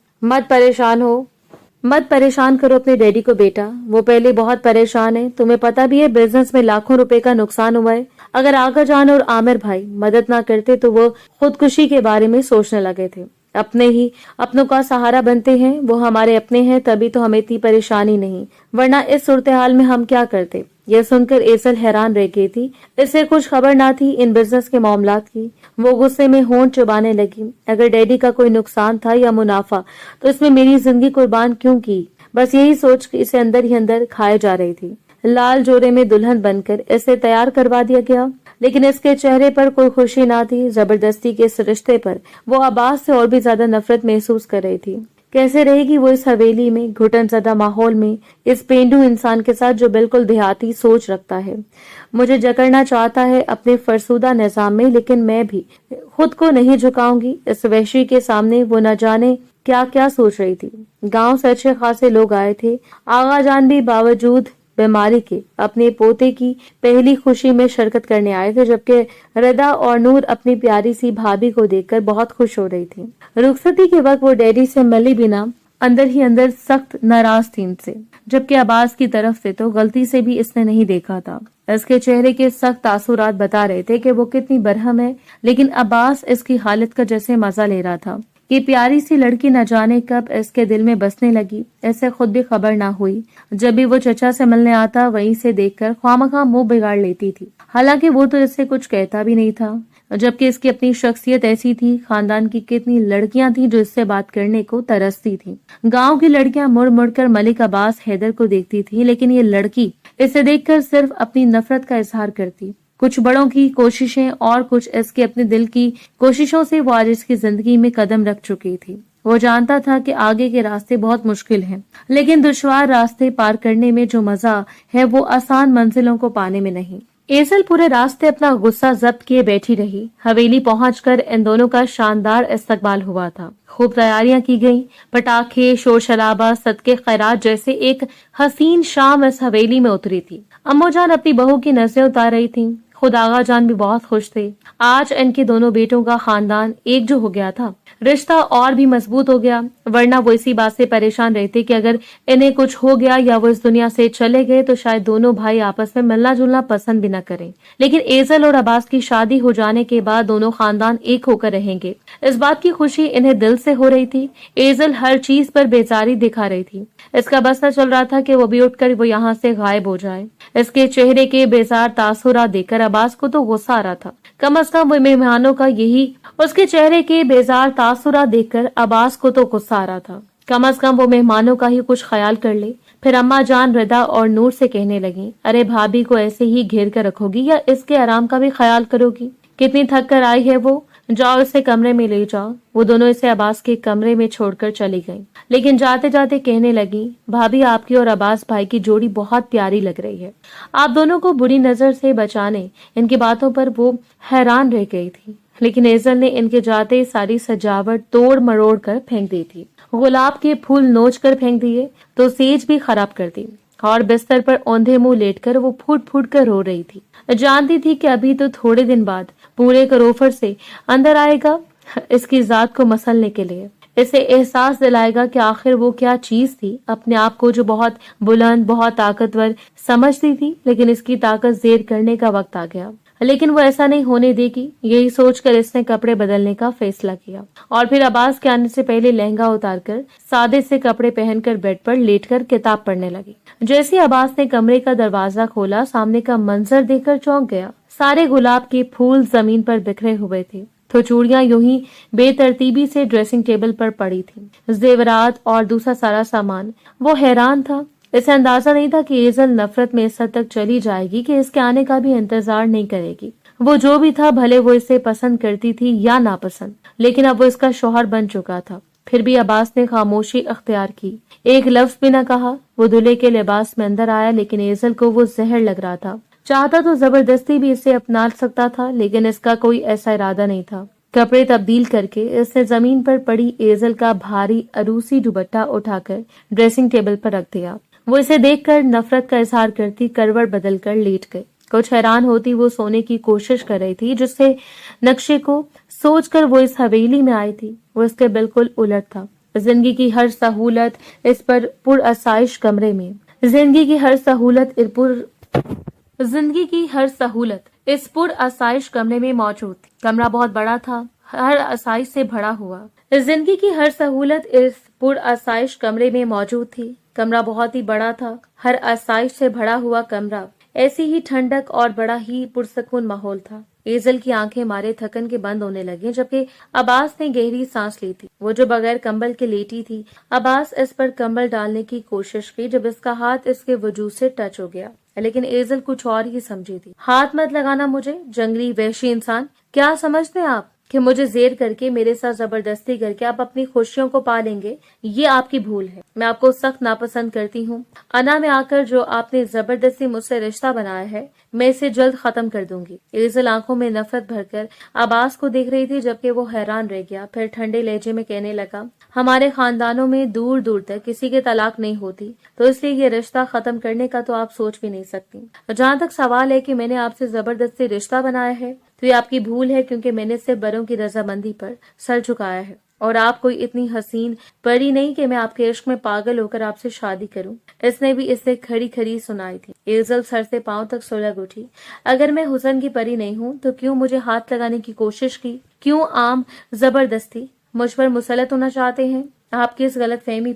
मत परेशान करो अपने डैडी को बेटा, वो पहले बहुत परेशान है। तुम्हें पता भी है बिजनेस में लाखों रुपए का नुकसान हुआ है। अगर आगा जान और आमिर भाई मदद ना करते तो वो खुदकुशी के बारे में सोचने लगे थे। अपने ही अपनों का सहारा बनते हैं, वो हमारे अपने हैं, तभी तो हमें इतनी परेशानी नहीं, वरना इस सूरत हाल में हम क्या करते। यह सुनकर एजल हैरान रह गई थी। इसे कुछ खबर ना थी इन बिजनेस के मामलात की। वो गुस्से में होंठ चबाने लगी। अगर डैडी का कोई नुकसान था या मुनाफा तो इसमें मेरी जिंदगी कुर्बान क्यों की। बस यही सोच के इसे अंदर ही अंदर खाए जा रही थी। लाल जोरे में दुल्हन बनकर इसे तैयार करवा दिया गया, लेकिन इसके चेहरे पर कोई खुशी ना थी। जबरदस्ती के इस रिश्ते पर वो अब्बास से और भी ज्यादा नफरत महसूस कर रही थी। कैसे रहेगी वो इस हवेली में, घुटन ज़दा माहौल में, इस पेंडू इंसान के साथ जो बिल्कुल देहाती सोच रखता है। मुझे जकड़ना चाहता है अपने फरसुदा निजाम में, लेकिन मैं भी खुद को नहीं झुकाऊंगी इस वहशी के सामने। वो न जाने क्या क्या सोच रही थी। गांव से अच्छे खासे लोग आए थे। आगा जान भी बावजूद बीमारी के अपने पोते की पहली खुशी में शिरकत करने आए थे, जबकि रदा और नूर अपनी प्यारी सी भाभी को देखकर बहुत खुश हो रही थी। रुखसती के वक्त वो डैडी से मिली बिना अंदर ही अंदर सख्त नाराज थी इनसे, जबकि अब्बास की तरफ से तो गलती से भी इसने नहीं देखा था। इसके चेहरे के सख्त तासुरात बता रहे थे कि वो कितनी बरहम है, लेकिन अब्बास इसकी हालत का जैसे मजा ले रहा था। ये प्यारी सी लड़की न जाने कब इसके दिल में बसने लगी, ऐसे खुद भी खबर ना हुई। जब भी वो चचा से मिलने आता वहीं से देखकर ख्वामखा मुंह बिगाड़ लेती थी। हालांकि वो तो इससे कुछ कहता भी नहीं था, जबकि इसकी अपनी शख्सियत ऐसी थी। खानदान की कितनी लड़कियां थी जो इससे बात करने को तरसती थी। गांव की लड़कियां मुड़ मुड़ कर मलिक अब्बास हैदर को देखती थी, लेकिन ये लड़की इसे देखकर सिर्फ अपनी नफरत का इजहार करती। कुछ बड़ों की कोशिशें और कुछ इसके अपने दिल की कोशिशों से वो आज इसकी जिंदगी में कदम रख चुकी थी। वो जानता था कि आगे के रास्ते बहुत मुश्किल हैं, लेकिन दुश्वार रास्ते पार करने में जो मजा है वो आसान मंजिलों को पाने में नहीं। एजल पूरे रास्ते अपना गुस्सा जब्त किए बैठी रही। हवेली पहुंचकर इन दोनों का शानदार इस्तकबाल हुआ था। खूब तैयारियां की गईं। पटाखे, शोर शराबा, सदके खैरात जैसे एक हसीन शाम इस हवेली में उतरी थी। अम्मो जान अपनी बहू की नजरें उतार रही थीं। खुद आगा जान भी बहुत खुश थे। आज इनके दोनों बेटों का खानदान एकजुट हो गया था। रिश्ता और भी मजबूत हो गया, वरना वो इसी बात से परेशान रहते कि अगर इन्हें कुछ हो गया या वो इस दुनिया से चले गए तो शायद दोनों भाई आपस में मिलना जुलना पसंद भी न करें। लेकिन एजल और अब्बास की शादी हो जाने के बाद दोनों खानदान एक होकर रहेंगे, इस बात की खुशी इन्हें दिल से हो रही थी। एजल हर चीज पर बेजारी दिखा रही थी। इसका बस न चल रहा था कि वो भी उठकर वो यहाँ से गायब हो जाए। इसके चेहरे के बेजार तासुरात देखकर अब्बास को तो गुस्सा आ रहा था। कम से कम वो मेहमानों का यही उसके चेहरे के बेजार तासुरात देखकर अब्बास को तो गुस्सा आ रहा था। कम से कम वो मेहमानों का ही कुछ ख्याल कर ले। फिर अम्मा जान रदा और नूर से कहने लगी, अरे भाभी को ऐसे ही घेर कर रखोगी या इसके आराम का भी ख्याल करोगी? कितनी थक कर आई है वो, जाओ इसे कमरे में ले जाओ। वो दोनों इसे अब्बास के कमरे में छोड़कर चली गईं, लेकिन जाते जाते कहने लगी, भाभी आपकी और अब्बास भाई की जोड़ी बहुत प्यारी लग रही है। आप दोनों को बुरी नजर से बचाने इनकी बातों पर वो हैरान रह गई थी, लेकिन एजल ने इनके जाते सारी सजावट तोड़ मरोड़ कर फेंक दी थी। गुलाब के फूल नोच कर फेंक दिए तो सेज भी खराब कर दी, और बिस्तर पर औंधे मुंह लेटकर वो फूट फूट कर रो रही थी। जानती थी कि अभी तो थोड़े दिन बाद पूरे करोफर से अंदर आएगा इसकी जात को मसलने के लिए। इसे एहसास दिलाएगा कि आखिर वो क्या चीज थी। अपने आप को जो बहुत बुलंद, बहुत ताकतवर समझती थी, लेकिन इसकी ताकत जेर करने का वक्त आ गया। लेकिन वो ऐसा नहीं होने देगी, यही सोचकर इसने कपड़े बदलने का फैसला किया और फिर अब्बास के आने से पहले लहंगा उतारकर सादे से कपड़े पहनकर बेड पर लेटकर किताब पढ़ने लगी। जैसे अब्बास ने कमरे का दरवाजा खोला, सामने का मंजर देखकर चौंक गया। सारे गुलाब के फूल जमीन पर बिखरे हुए थे, तो चूड़ियां यूं ही बेतरतीबी से ड्रेसिंग टेबल पर पड़ी थी, जेवरात और दूसरा सारा सामान। वो हैरान था। इसे अंदाजा नहीं था कि एजल नफरत में इस हद तक चली जाएगी कि इसके आने का भी इंतजार नहीं करेगी। वो जो भी था, भले वो इसे पसंद करती थी या नापसंद, लेकिन अब वो इसका शौहर बन चुका था। फिर भी अब्बास ने खामोशी अख्तियार की, एक लफ्ज भी न कहा। वो दूल्हे के लिबास में अंदर आया, लेकिन एजल को वो जहर लग रहा था। चाहता तो जबरदस्ती भी इसे अपना सकता था, लेकिन इसका कोई ऐसा इरादा नहीं था। कपड़े तब्दील करके इसने जमीन पर पड़ी एजल का भारी अरूसी दुपट्टा उठाकर ड्रेसिंग टेबल पर रख दिया। वो इसे देखकर नफरत का इजहार करती करवट बदलकर लेट गई। कुछ हैरान होती वो सोने की कोशिश कर रही थी, जिससे नक्शे को सोचकर वो इस हवेली में आई थी वो इसके बिल्कुल उलट था। जिंदगी की हर सहूलत इस पर पुरअसाइश कमरे में जिंदगी की हर सहूलत इस पुरअसाइश कमरे में मौजूद थी। कमरा बहुत बड़ा था, हर आसाइश से भरा हुआ। जिंदगी की हर सहूलत इस पुरअसाइश कमरे में मौजूद थी। कमरा बहुत ही बड़ा था, हर आसाइश से भरा हुआ कमरा। ऐसी ही ठंडक और बड़ा ही पुरसकून माहौल था। एजल की आंखें मारे थकन के बंद होने लगी, जबकि अब्बास ने गहरी सांस ली थी। वो जो बगैर कंबल के लेटी थी। अब्बास इस पर कंबल डालने की कोशिश की, जब इसका हाथ इसके वजूद से टच हो गया, लेकिन एजल कुछ और ही समझी थी। हाथ मत लगाना मुझे, जंगली वहशी इंसान। क्या समझते हैं आप कि मुझे जेर करके, मेरे साथ जबरदस्ती करके आप अपनी खुशियों को पा लेंगे? ये आपकी भूल है। मैं आपको सख्त नापसंद करती हूँ। अना में आकर जो आपने जबरदस्ती मुझसे रिश्ता बनाया है, मैं इसे जल्द खत्म कर दूंगी। एजल आंखों में नफरत भरकर अब्बास को देख रही थी, जबकि वो हैरान रह गया। फिर ठंडे लहजे में कहने लगा, हमारे खानदानों में दूर दूर तक किसी के तलाक नहीं होती, तो इसलिए ये रिश्ता खत्म करने का तो आप सोच भी नहीं सकती। जहाँ तक सवाल है कि मैंने आपसे जबरदस्ती रिश्ता बनाया है, तो ये आपकी भूल है, क्योंकि मैंने सिर्फ बड़ों की रजामंदी पर सर झुकाया है। और आप कोई इतनी हसीन परी नहीं कि मैं आपके इश्क में पागल होकर आपसे शादी करूं। इसने भी इसे खड़ी खड़ी सुनाई थी। एजल सर से पांव तक सुलग उठी। अगर मैं हुसन की परी नहीं हूं, तो क्यों मुझे हाथ लगाने की कोशिश की? क्यों आम जबरदस्ती मुझ पर मुसलत होना चाहते हैं? आपकी इस गलत फहमी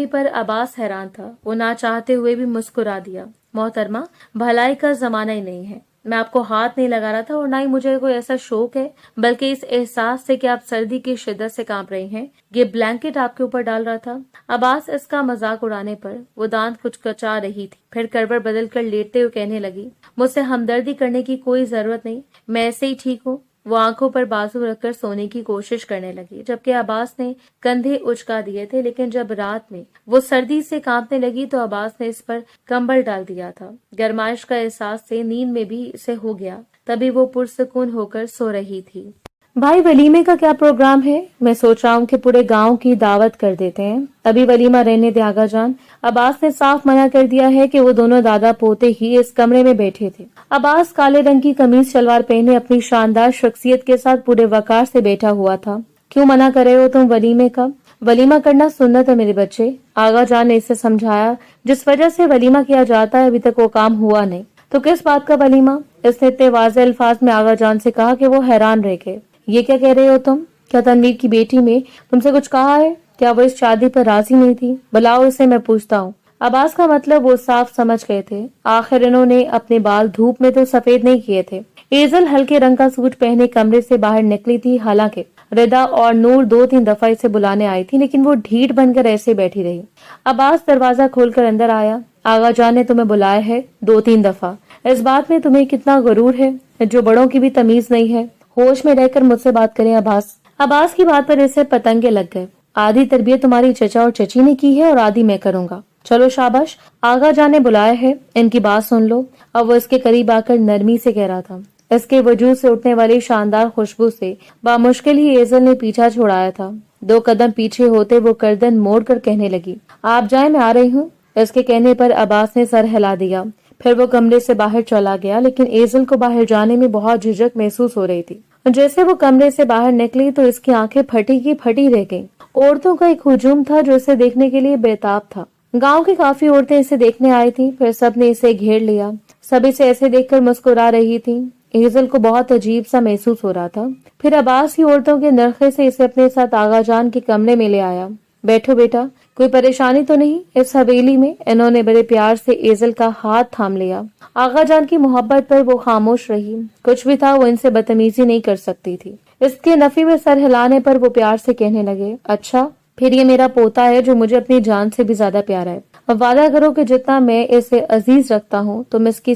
पर अब्बास हैरान था। वो ना चाहते हुए भी मुस्कुरा दिया। मोहतरमा, भलाई का जमाना ही नहीं है। मैं आपको हाथ नहीं लगा रहा था, और ना ही मुझे कोई ऐसा शौक है, बल्कि इस एहसास से कि आप सर्दी की शिद्दत से कांप रही हैं, ये ब्लैंकेट आपके ऊपर डाल रहा था। अब्बास इसका मजाक उड़ाने पर वो दांत कुछ कचा रही थी। फिर करवट बदल कर लेटते हुए कहने लगी, मुझसे हमदर्दी करने की कोई जरूरत नहीं, मैं ऐसे ही ठीक हूँ। वो आंखों पर बाजू रखकर सोने की कोशिश करने लगी, जबकि अब्बास ने कंधे उचका दिए थे। लेकिन जब रात में वो सर्दी से कांपने लगी, तो अब्बास ने इस पर कंबल डाल दिया था। गर्माइश का एहसास से नींद में भी इसे हो गया। तभी वो पुरसकून होकर सो रही थी। भाई, वलीमे का क्या प्रोग्राम है? मैं सोच रहा हूँ कि पूरे गांव की दावत कर देते हैं। अभी वलीमा रहने दे आगा जान। अब्बास ने साफ मना कर दिया है कि वो दोनों दादा पोते ही इस कमरे में बैठे थे। अब्बास काले रंग की कमीज शलवार पहने अपनी शानदार शख्सियत के साथ पूरे वकार से बैठा हुआ था। क्यों मना कर रहे हो तुम वलीमे का? वलीमा करना सुन्नत है मेरे बच्चे, आगा जान ने इसे समझाया। जिस वजह से वलीमा किया जाता है, अभी तक वो काम हुआ नहीं। तो किस बात का वलीमा? इसने इतने वाज़ेह अल्फाज में आगा जान से कहा कि वो हैरान रह गए। ये क्या कह रहे हो तुम? क्या तनवीर की बेटी ने तुमसे कुछ कहा है? क्या वो इस शादी पर राजी नहीं थी? बुलाओ इसे, मैं पूछता हूँ। अब्बास का मतलब वो साफ समझ गए थे। आखिर इन्होंने अपने बाल धूप में तो सफेद नहीं किए थे। एजल हल्के रंग का सूट पहने कमरे से बाहर निकली थी। हालांकि रिदा और नूर 2-3 दफा इसे बुलाने आई थी, लेकिन वो ढीठ बनकर ऐसे बैठी रही। अब्बास दरवाजा खोलकर अंदर आया। आगा जान ने तुम्हें बुलाया है 2-3 दफा। इस बात में तुम्हें कितना गुरूर है, जो बड़ों की भी तमीज नहीं है। होश में रहकर मुझसे बात करें अब्बास। अब्बास की बात पर इसे पतंगे लग गए। आधी तरबियत तुम्हारी चचा और चची ने की है, और आधी मैं करूंगा। चलो शाबाश, आगा जान ने बुलाया है, इनकी बात सुन लो। अब वो इसके करीब आकर नरमी से कह रहा था। इसके वजूद से उठने वाली शानदार खुशबू से बामुश्किल ही एजल ने पीछा छोड़ाया था। 2 कदम पीछे होते वो गर्दन मोड़ कर कहने लगी, आप जाए, मैं आ रही हूँ। इसके कहने पर अब्बास ने सर हिला दिया। फिर वो कमरे से बाहर चला गया, लेकिन एजल को बाहर जाने में बहुत झिझक महसूस हो रही थी। जैसे वो कमरे से बाहर निकली, तो इसकी आंखें फटी की फटी रह गईं। औरतों का एक हुजूम था जो इसे देखने के लिए बेताब था। गांव की काफी औरतें इसे देखने आई थीं, फिर सबने इसे घेर लिया। सब इसे ऐसे देखकर मुस्कुरा रही थीं। एजल को बहुत अजीब सा महसूस हो रहा था। फिर अब्बास ही औरतों के नरखे से इसे अपने साथ आगा जान के कमरे में ले आया। बैठो बेटा, कोई परेशानी तो नहीं? इस हवेली में इन्होंने बड़े प्यार से एजल का हाथ थाम लिया। आगा जान की मोहब्बत पर वो खामोश रही। कुछ भी था, वो इनसे बदतमीजी नहीं कर सकती थी। इसके नफी में सर हिलाने पर वो प्यार से कहने लगे, अच्छा, फिर ये मेरा पोता है जो मुझे अपनी जान से भी ज्यादा प्यारा है। वादा करो कि जितना मैं इसे अजीज रखता हूँ, तुम इसकी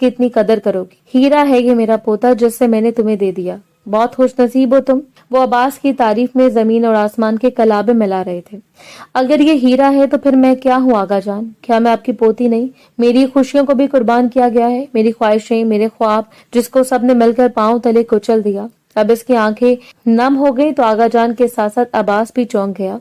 इतनी कदर करोगी। हीरा है ये मेरा पोता, जिससे मैंने तुम्हें दे दिया। बहुत खुश नसीब हो तुम। वो अब्बास की तारीफ में जमीन और आसमान के कलाबे मिला रहे थे। अगर ये हीरा है तो फिर मैं क्या हूँ आगा जान? क्या मैं आपकी पोती नहीं? मेरी खुशियों को भी कुर्बान किया गया है, मेरी ख्वाहिशें, मेरे ख्वाब, जिसको सबने मिलकर पांव तले कुचल दिया। अब इसकी आंखें नम हो गई तो आगा जान के साथ साथ अब्बास भी चौंक गया।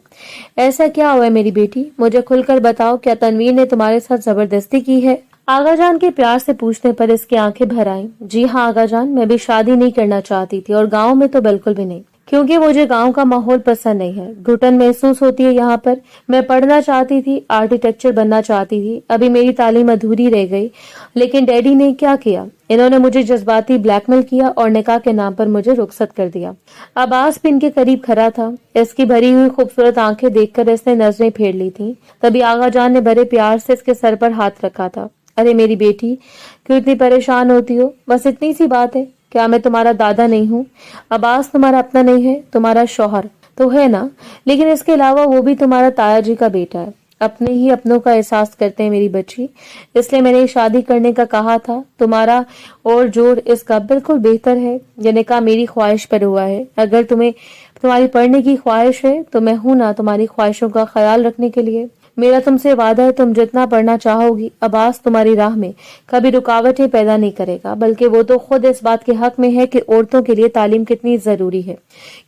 ऐसा क्या हुआ है मेरी बेटी? मुझे खुलकर बताओ, क्या तनवीर ने तुम्हारे साथ जबरदस्ती की है? आगा जान के प्यार से पूछने पर इसकी आंखें भर आईं। जी हाँ आगा जान, मैं भी शादी नहीं करना चाहती थी, और गांव में तो बिल्कुल भी नहीं, क्योंकि मुझे गांव का माहौल पसंद नहीं है। घुटन महसूस होती है यहाँ पर। मैं पढ़ना चाहती थी, आर्किटेक्चर बनना चाहती थी। अभी मेरी तालीम अधूरी रह गई, लेकिन डैडी ने क्या किया? इन्होंने मुझे जज्बाती ब्लैकमेल किया और निकाह के नाम पर मुझे रुखसत कर दिया। अब्बास भी इनके करीब खड़ा था। इसकी भरी हुई खूबसूरत आंखें देखकर इसने नजरें फेर ली थी। तभी आगा जान ने बड़े प्यार से इसके सर पर हाथ रखा था। अरे मेरी बेटी, क्यों इतनी परेशान होती हो? बस इतनी सी बात है। क्या मैं तुम्हारा दादा नहीं हूँ? अब्बास तुम्हारा अपना नहीं है, तुम्हारा शौहर तो है ना, लेकिन इसके अलावा वो भी तुम्हारा ताया जी का बेटा है। अपने ही अपनों का एहसास करते हैं मेरी बच्ची, इसलिए मैंने शादी करने का कहा था। तुम्हारा और जोर इसका बिल्कुल बेहतर है। ये निकाह मेरी ख्वाहिश पर हुआ है। अगर तुम्हें तुम्हारी पढ़ने की ख्वाहिश है तो मैं हूं ना तुम्हारी ख्वाहिशों का ख्याल रखने के लिए। मेरा तुमसे वादा है, तुम जितना पढ़ना चाहोगी अब्बास तुम्हारी राह में कभी रुकावटें पैदा नहीं करेगा, बल्कि वो तो खुद इस बात के हक में है कि औरतों के लिए तालीम कितनी जरूरी है,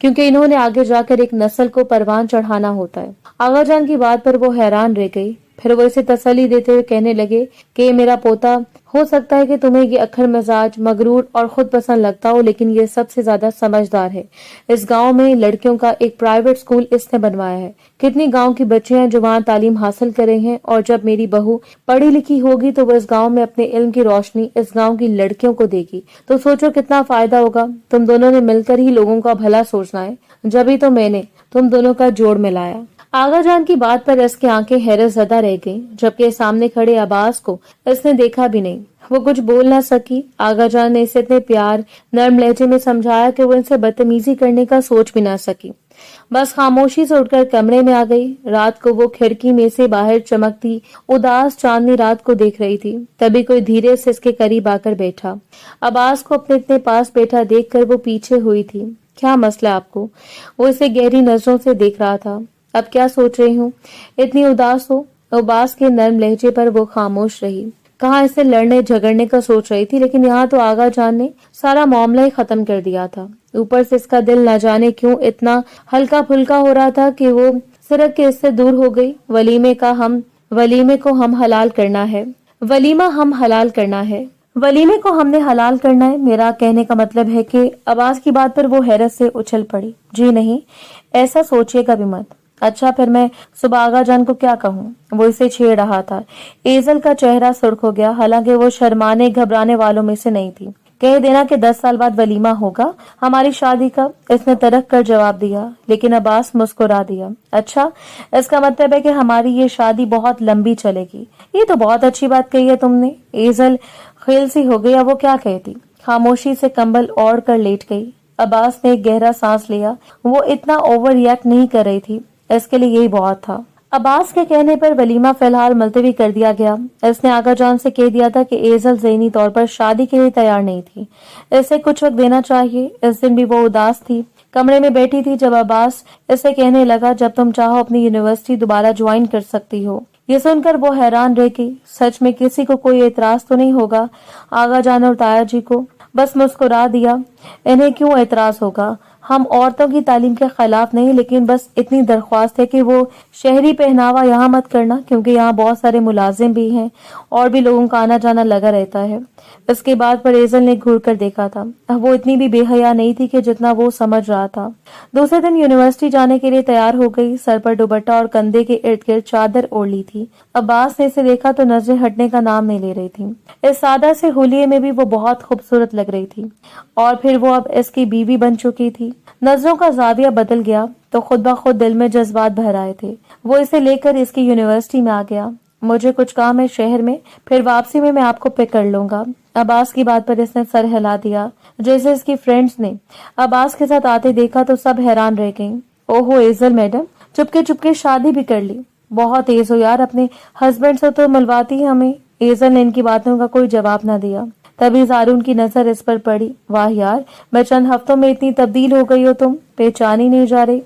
क्योंकि इन्होंने आगे जाकर एक नस्ल को परवान चढ़ाना होता है। आगा जान की बात पर वो हैरान रह गई। फिर वो इसे तसल्ली देते हुए कहने लगे कि मेरा पोता, हो सकता है कि तुम्हें ये अक्खर मिजाज, मगरूर और खुद पसंद लगता हो, लेकिन ये सबसे ज्यादा समझदार है। इस गांव में लड़कियों का एक प्राइवेट स्कूल इसने बनवाया है। कितनी गांव की बच्चियां हैं जो वहां तालीम हासिल कर रही हैं, और जब मेरी बहू पढ़ी लिखी होगी तो वो इस गांव में अपने इल्म की रोशनी इस गांव की लड़कियों को देगी। तो सोचो कितना फायदा होगा। तुम दोनों ने मिलकर ही लोगों का भला सोचना है, जब तो मैंने तुम दोनों का जोड़ मिलाया। आगा जान की बात पर इसकी आंखें हैरत ज़दा रह गईं, जबकि सामने खड़े अब्बास को इसने देखा भी नहीं। वो कुछ बोल ना सकी। आगा जान ने इसे इतने प्यार नर्म लहजे में समझाया कि वो इनसे बदतमीजी करने का सोच भी ना सकी। बस खामोशी से उठकर कमरे में आ गई। रात को वो खिड़की में से बाहर चमकती उदास चांदनी रात को देख रही थी। तभी कोई धीरे से इसके करीब आकर बैठा। अब्बास को अपने इतने पास बैठा देखकर वो पीछे हुई थी। क्या मसला आपको? वो इसे गहरी नजरों से देख रहा था। अब क्या सोच रही हूँ, इतनी उदास हो? अब्बास के नर्म लहजे पर वो खामोश रही। कहाँ इसे लड़ने झगड़ने का सोच रही थी, लेकिन यहाँ तो आगा जान ने सारा मामला ही खत्म कर दिया था। ऊपर से इसका दिल न जाने क्यों इतना हल्का फुल्का हो रहा था कि वो सिरक के इससे दूर हो गई। वलीमे को हम हलाल करना है। वलीमा हम हलाल करना है। वलीमे को हमने हलाल करना है। मेरा कहने का मतलब है कि अब्बास की बात पर वो हैरत से उछल पड़ी। जी नहीं, ऐसा सोचिएगा भी मत। अच्छा, फिर मैं सुबह आगा जान को क्या कहूँ? वो इसे छेड़ रहा था। एजल का चेहरा सुर्ख हो गया, हालांकि वो शर्माने घबराने वालों में से नहीं थी। कह देना कि 10 साल बाद वलीमा होगा, हमारी शादी का, इसने तरक कर जवाब दिया। लेकिन अब्बास मुस्कुरा दिया। अच्छा, इसका मतलब है कि हमारी ये शादी बहुत लंबी चलेगी। ये तो बहुत अच्छी बात कही है तुमने। एजल खेल सी हो गई। अब वो क्या कहती? खामोशी से कंबल ओढ़ कर लेट गई। अब्बास ने एक गहरा सांस लिया। वो इतना ओवर रिएक्ट नहीं कर रही थी, इसके लिए यही बहुत था। अब्बास के कहने पर वलीमा फिलहाल मुलतवी कर दिया गया। इसने आगा जान से कह दिया था कि एजल ज़हनी तौर पर शादी के लिए तैयार नहीं थी, इसे कुछ वक्त देना चाहिए। इस दिन भी वो उदास थी। कमरे में बैठी थी जब अब्बास इसे कहने लगा, जब तुम चाहो अपनी यूनिवर्सिटी दोबारा ज्वाइन कर सकती हो। ये सुनकर वो हैरान रह गई। सच में किसी को कोई एतराज तो नहीं होगा? आगा जान और ताया जी को बस मुस्कुरा दिया। इन्हें क्यों एतराज होगा? हम औरतों की तालीम के खिलाफ नहीं, लेकिन बस इतनी दरख्वास्त है कि वो शहरी पहनावा यहाँ मत करना, क्योंकि यहाँ बहुत सारे मुलाजिम भी हैं और भी लोगों का आना जाना लगा रहता है। इसके बाद पर एजल ने घूर कर देखा था। वो इतनी भी बेहया नहीं थी कि जितना वो समझ रहा था। दूसरे दिन यूनिवर्सिटी जाने के लिए तैयार हो गई। सर पर दुपट्टा और कंधे के इर्द गिर्द चादर ओढ़ ली थी। अब्बास ने इसे देखा तो नजरें हटने का नाम नहीं ले रही थी। इस सादा से हुलिये में भी वो बहुत खूबसूरत लग रही थी, और फिर वो अब इसकी बीवी बन चुकी थी। नजरों का जाविया बदल गया तो खुद ब खुद दिल में जज्बात भर आए थे। वो इसे लेकर इसकी यूनिवर्सिटी में आ गया। मुझे कुछ काम है शहर में, फिर वापसी में मैं आपको पिक कर लूंगा। अब्बास की बात पर इसने सर हिला दिया। जैसे इसकी फ्रेंड्स ने अब्बास के साथ आते देखा तो सब हैरान रह गईं। ओहो एजल मैडम, चुपके चुपके शादी भी कर ली। बहुत तेज हो यार, अपने हस्बैंड से तो मिलवाती है हमें। एजल ने इनकी बातों का कोई जवाब न दिया। तभी जारून की नजर इस पर पड़ी। वाह यार, मैं चंद हफ्तों में इतनी तब्दील हो गई हो, तुम पहचान ही नहीं जा रही।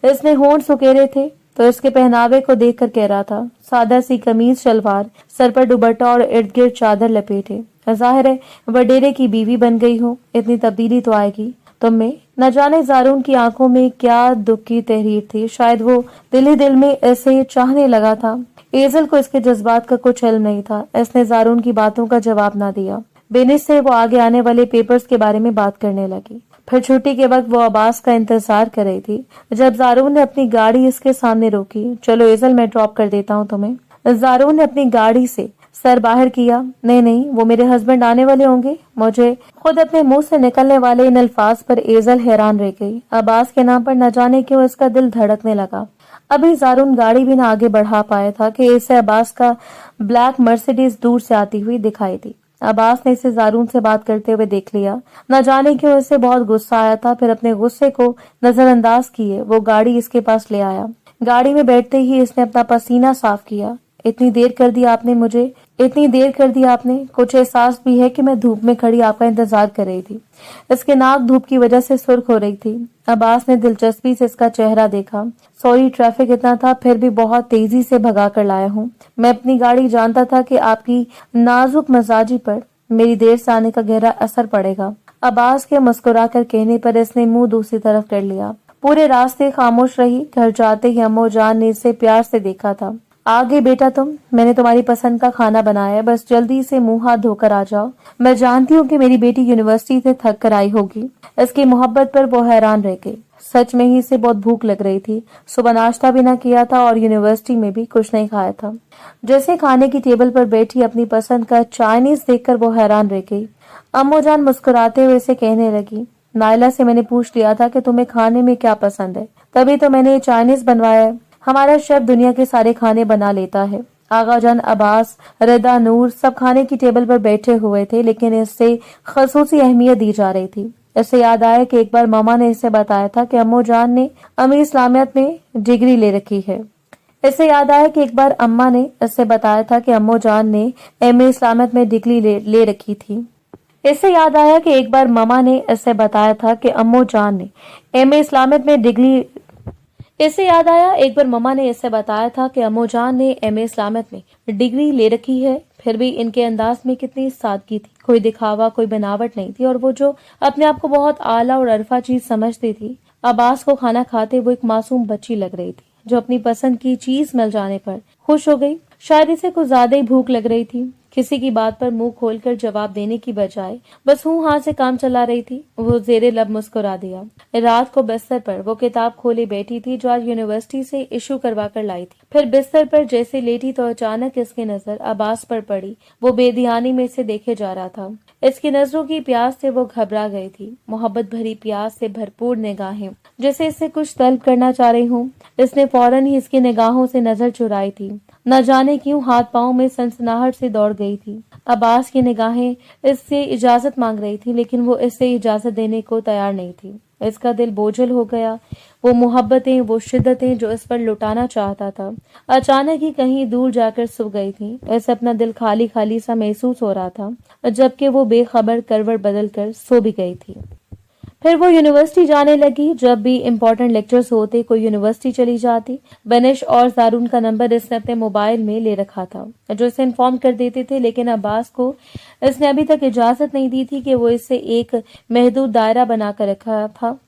इसने होंठ सुकेरे थे तो इसके पहनावे को देखकर कह रहा था। सादा सी कमीज शलवार, सर पर दुपट्टा और इर्द गिर्द चादर लपेटे। जाहिर है वडेरे की बीवी बन गई हो, इतनी तब्दीली तो आएगी तुम में। न जाने जारून की आंखों में क्या दुख की तहरीर थी, शायद वो दिल ही दिल में इसे चाहने लगा था। एजल को इसके जज्बात का कुछ इल्म नहीं था। इसने जारून की बातों का जवाब ना दिया। बेनिस से वो आगे आने वाले पेपर्स के बारे में बात करने लगी। फिर छुट्टी के वक्त वो अब्बास का इंतजार कर रही थी। जब जारून ने अपनी गाड़ी इसके सामने रोकी, चलो एजल मैं ड्रॉप कर देता हूँ तुम्हें। जारून ने अपनी गाड़ी से सर बाहर किया। नहीं नहीं, वो मेरे हस्बैंड आने वाले होंगे। मुझे खुद अपने मुंह से निकलने वाले इन अल्फाज पर एजल हैरान रह गई। अब्बास के नाम पर न जाने क्यों इसका दिल धड़कने लगा। अभी जारून गाड़ी भी न आगे बढ़ा पाया था कि इसे अब्बास का ब्लैक मर्सिडीज दूर से आती हुई दिखाई दी। अब्बास ने इसे जारून से बात करते हुए देख लिया। न जाने क्यों इसे बहुत गुस्सा आया था। फिर अपने गुस्से को नजरअंदाज किए वो गाड़ी इसके पास ले आया। गाड़ी में बैठते ही इसने अपना पसीना साफ किया। इतनी देर कर दी आपने मुझे, इतनी देर कर दी आपने। कुछ एहसास भी है कि मैं धूप में खड़ी आपका इंतजार कर रही थी। इसके नाक धूप की वजह से सुर्ख हो रही थी। अब्बास ने दिलचस्पी से इसका चेहरा देखा। सॉरी, ट्रैफिक इतना था, फिर भी बहुत तेजी से भगा कर लाया हूँ। मैं अपनी गाड़ी जानता था कि आपकी नाजुक मिजाजी पर मेरी देर से आने का गहरा असर पड़ेगा। अब्बास के मुस्कुराकर कहने पर इसने मुंह दूसरी तरफ कर लिया। पूरे रास्ते खामोश रही। घर जाते ही अम्मो जान ने इसे प्यार से देखा था। आ गई बेटा तुम, मैंने तुम्हारी पसंद का खाना बनाया है, बस जल्दी से मुंह हाथ धोकर आ जाओ। मैं जानती हूँ कि मेरी बेटी यूनिवर्सिटी से थक कर आई होगी। इसकी मोहब्बत पर वो हैरान रह गई। सच में ही इसे बहुत भूख लग रही थी। सुबह नाश्ता भी ना किया था और यूनिवर्सिटी में भी कुछ नहीं खाया था। जैसे खाने की टेबल पर बैठी अपनी पसंद का चाइनीज देखकर वो हैरान रह गई। अम्मो जान मुस्कुराते हुए इसे कहने लगी, नायला से मैंने पूछ लिया था कि तुम्हें खाने में क्या पसंद है, तभी तो मैंने ये चाइनीज बनवाया है। हमारा शेफ दुनिया के सारे खाने बना लेता है। आगा जान, अब्बास, रदा, नूर सब खाने की टेबल पर बैठे हुए थे, लेकिन इससे खसूसी अहमियत दी जा रही थी। इससे याद आया कि एक बार मामा ने इसे बताया था कि अम्मो जान ने अमीर इस्लामियत में डिग्री ले रखी है। इससे याद आया कि एक बार अम्मा ने इससे बताया था कि अम्मो जान ने एमए इस्लामियत में डिग्री ले रखी थी। इससे याद आया कि एक बार मामा ने इससे बताया था कि अम्मो जान ने एमए इस्लामियत में डिग्री इससे याद आया एक बार मम्मा ने इससे बताया था कि अम्मो जान ने एमए इस्लामियत में डिग्री ले रखी है। फिर भी इनके अंदाज में कितनी सादगी थी, कोई दिखावा, कोई बनावट नहीं थी, और वो जो अपने आप को बहुत आला और अरफा चीज समझती थी। अब्बास को खाना खाते वो एक मासूम बच्ची लग रही थी जो अपनी पसंद की चीज मिल जाने पर खुश हो गई। शायद इसे कुछ ज्यादा ही भूख लग रही थी। किसी की बात पर मुंह खोलकर जवाब देने की बजाय बस हूँ हाँ से काम चला रही थी। वो जेरे लब मुस्कुरा दिया। रात को बिस्तर पर वो किताब खोले बैठी थी जो आज यूनिवर्सिटी से इशू करवा कर लाई थी। फिर बिस्तर पर जैसे लेटी तो अचानक इसकी नजर अब्बास पर पड़ी। वो बेध्यानी में से देखे जा रहा था। इसकी नजरों की प्यास से वो घबरा गई थी। मोहब्बत भरी प्यास से भरपूर निगाहें जैसे इससे कुछ तलब करना चाह रही हूँ। इसने फौरन ही इसकी निगाहों से नजर चुराई थी। न जाने क्यों हाथ पांव में सनसनाहट से दौड़ गई थी। अब्बास की निगाहें इससे इजाजत मांग रही थी, लेकिन वो इससे इजाजत देने को तैयार नहीं थी। इसका दिल बोझल हो गया। वो मोहब्बतें, वो शिद्दतें जो इस पर लुटाना चाहता था, अचानक ही कहीं दूर जाकर सो गई थी। ऐसे अपना दिल खाली खाली सा महसूस हो रहा था, जबकि वो बेखबर करवट बदल कर सो भी गई थी। फिर वो यूनिवर्सिटी जाने लगी। जब भी इम्पोर्टेंट लेक्चर्स होते, कोई यूनिवर्सिटी चली जाती। बेनिश और जारून का नंबर इसने अपने मोबाइल में ले रखा था जो इसे इन्फॉर्म कर देते थे, लेकिन अब्बास को इसने अभी तक इजाजत नहीं दी थी कि वो इससे एक महदूद दायरा बनाकर रखा था।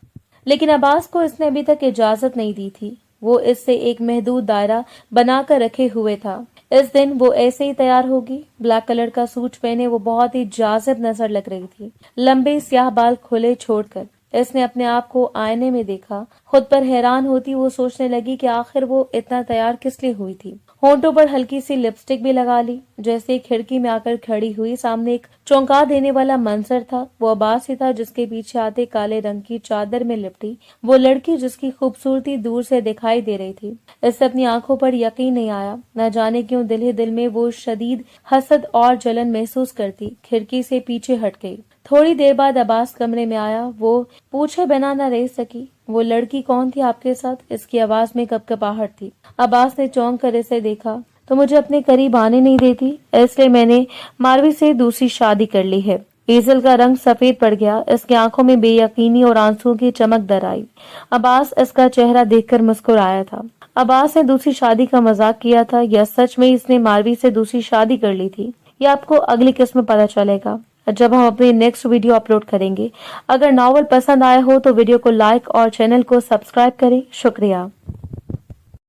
लेकिन अब्बास को इसने अभी तक इजाजत नहीं दी थी, वो इससे एक महदूद दायरा बनाकर रखे हुए था। इस दिन वो ऐसे ही तैयार होगी। ब्लैक कलर का सूट पहने वो बहुत ही जाजिब नजर लग रही थी। लंबे स्याह बाल खुले छोड़कर इसने अपने आप को आईने में देखा। खुद पर हैरान होती वो सोचने लगी कि आखिर वो इतना तैयार किस लिए हुई थी। होंठों पर हल्की सी लिपस्टिक भी लगा ली। जैसे खिड़की में आकर खड़ी हुई, सामने एक चौंका देने वाला मंजर था। वो अब्बास ही था जिसके पीछे आते काले रंग की चादर में लिपटी वो लड़की जिसकी खूबसूरती दूर से दिखाई दे रही थी। इससे अपनी आंखों पर यकीन नहीं आया। न जाने क्यों दिल ही दिल में वो शदीद हसद और जलन महसूस करती खिड़की से पीछे हट गई। थोड़ी देर बाद अब्बास कमरे में आया। वो पूछे बिना न रह सकी, वो लड़की कौन थी आपके साथ? इसकी आवाज में कपकपाहट थी। अब्बास ने चौंक कर इसे देखा तो मुझे अपने करीब आने नहीं देती, इसलिए मैंने मारवी से दूसरी शादी कर ली है। एजल का रंग सफेद पड़ गया, इसकी आंखों में बेयकीनी और आंसुओं की चमक दर आई। अब्बास इसका चेहरा देखकर मुस्कुराया था। अब्बास ने दूसरी शादी का मजाक किया था या सच में इसने मारवी से दूसरी शादी कर ली थी, ये आपको अगली किस्त में पता चलेगा जब हम अपनी नेक्स्ट वीडियो अपलोड करेंगे। अगर नॉवल पसंद आया हो तो वीडियो को लाइक और चैनल को सब्सक्राइब करें। शुक्रिया।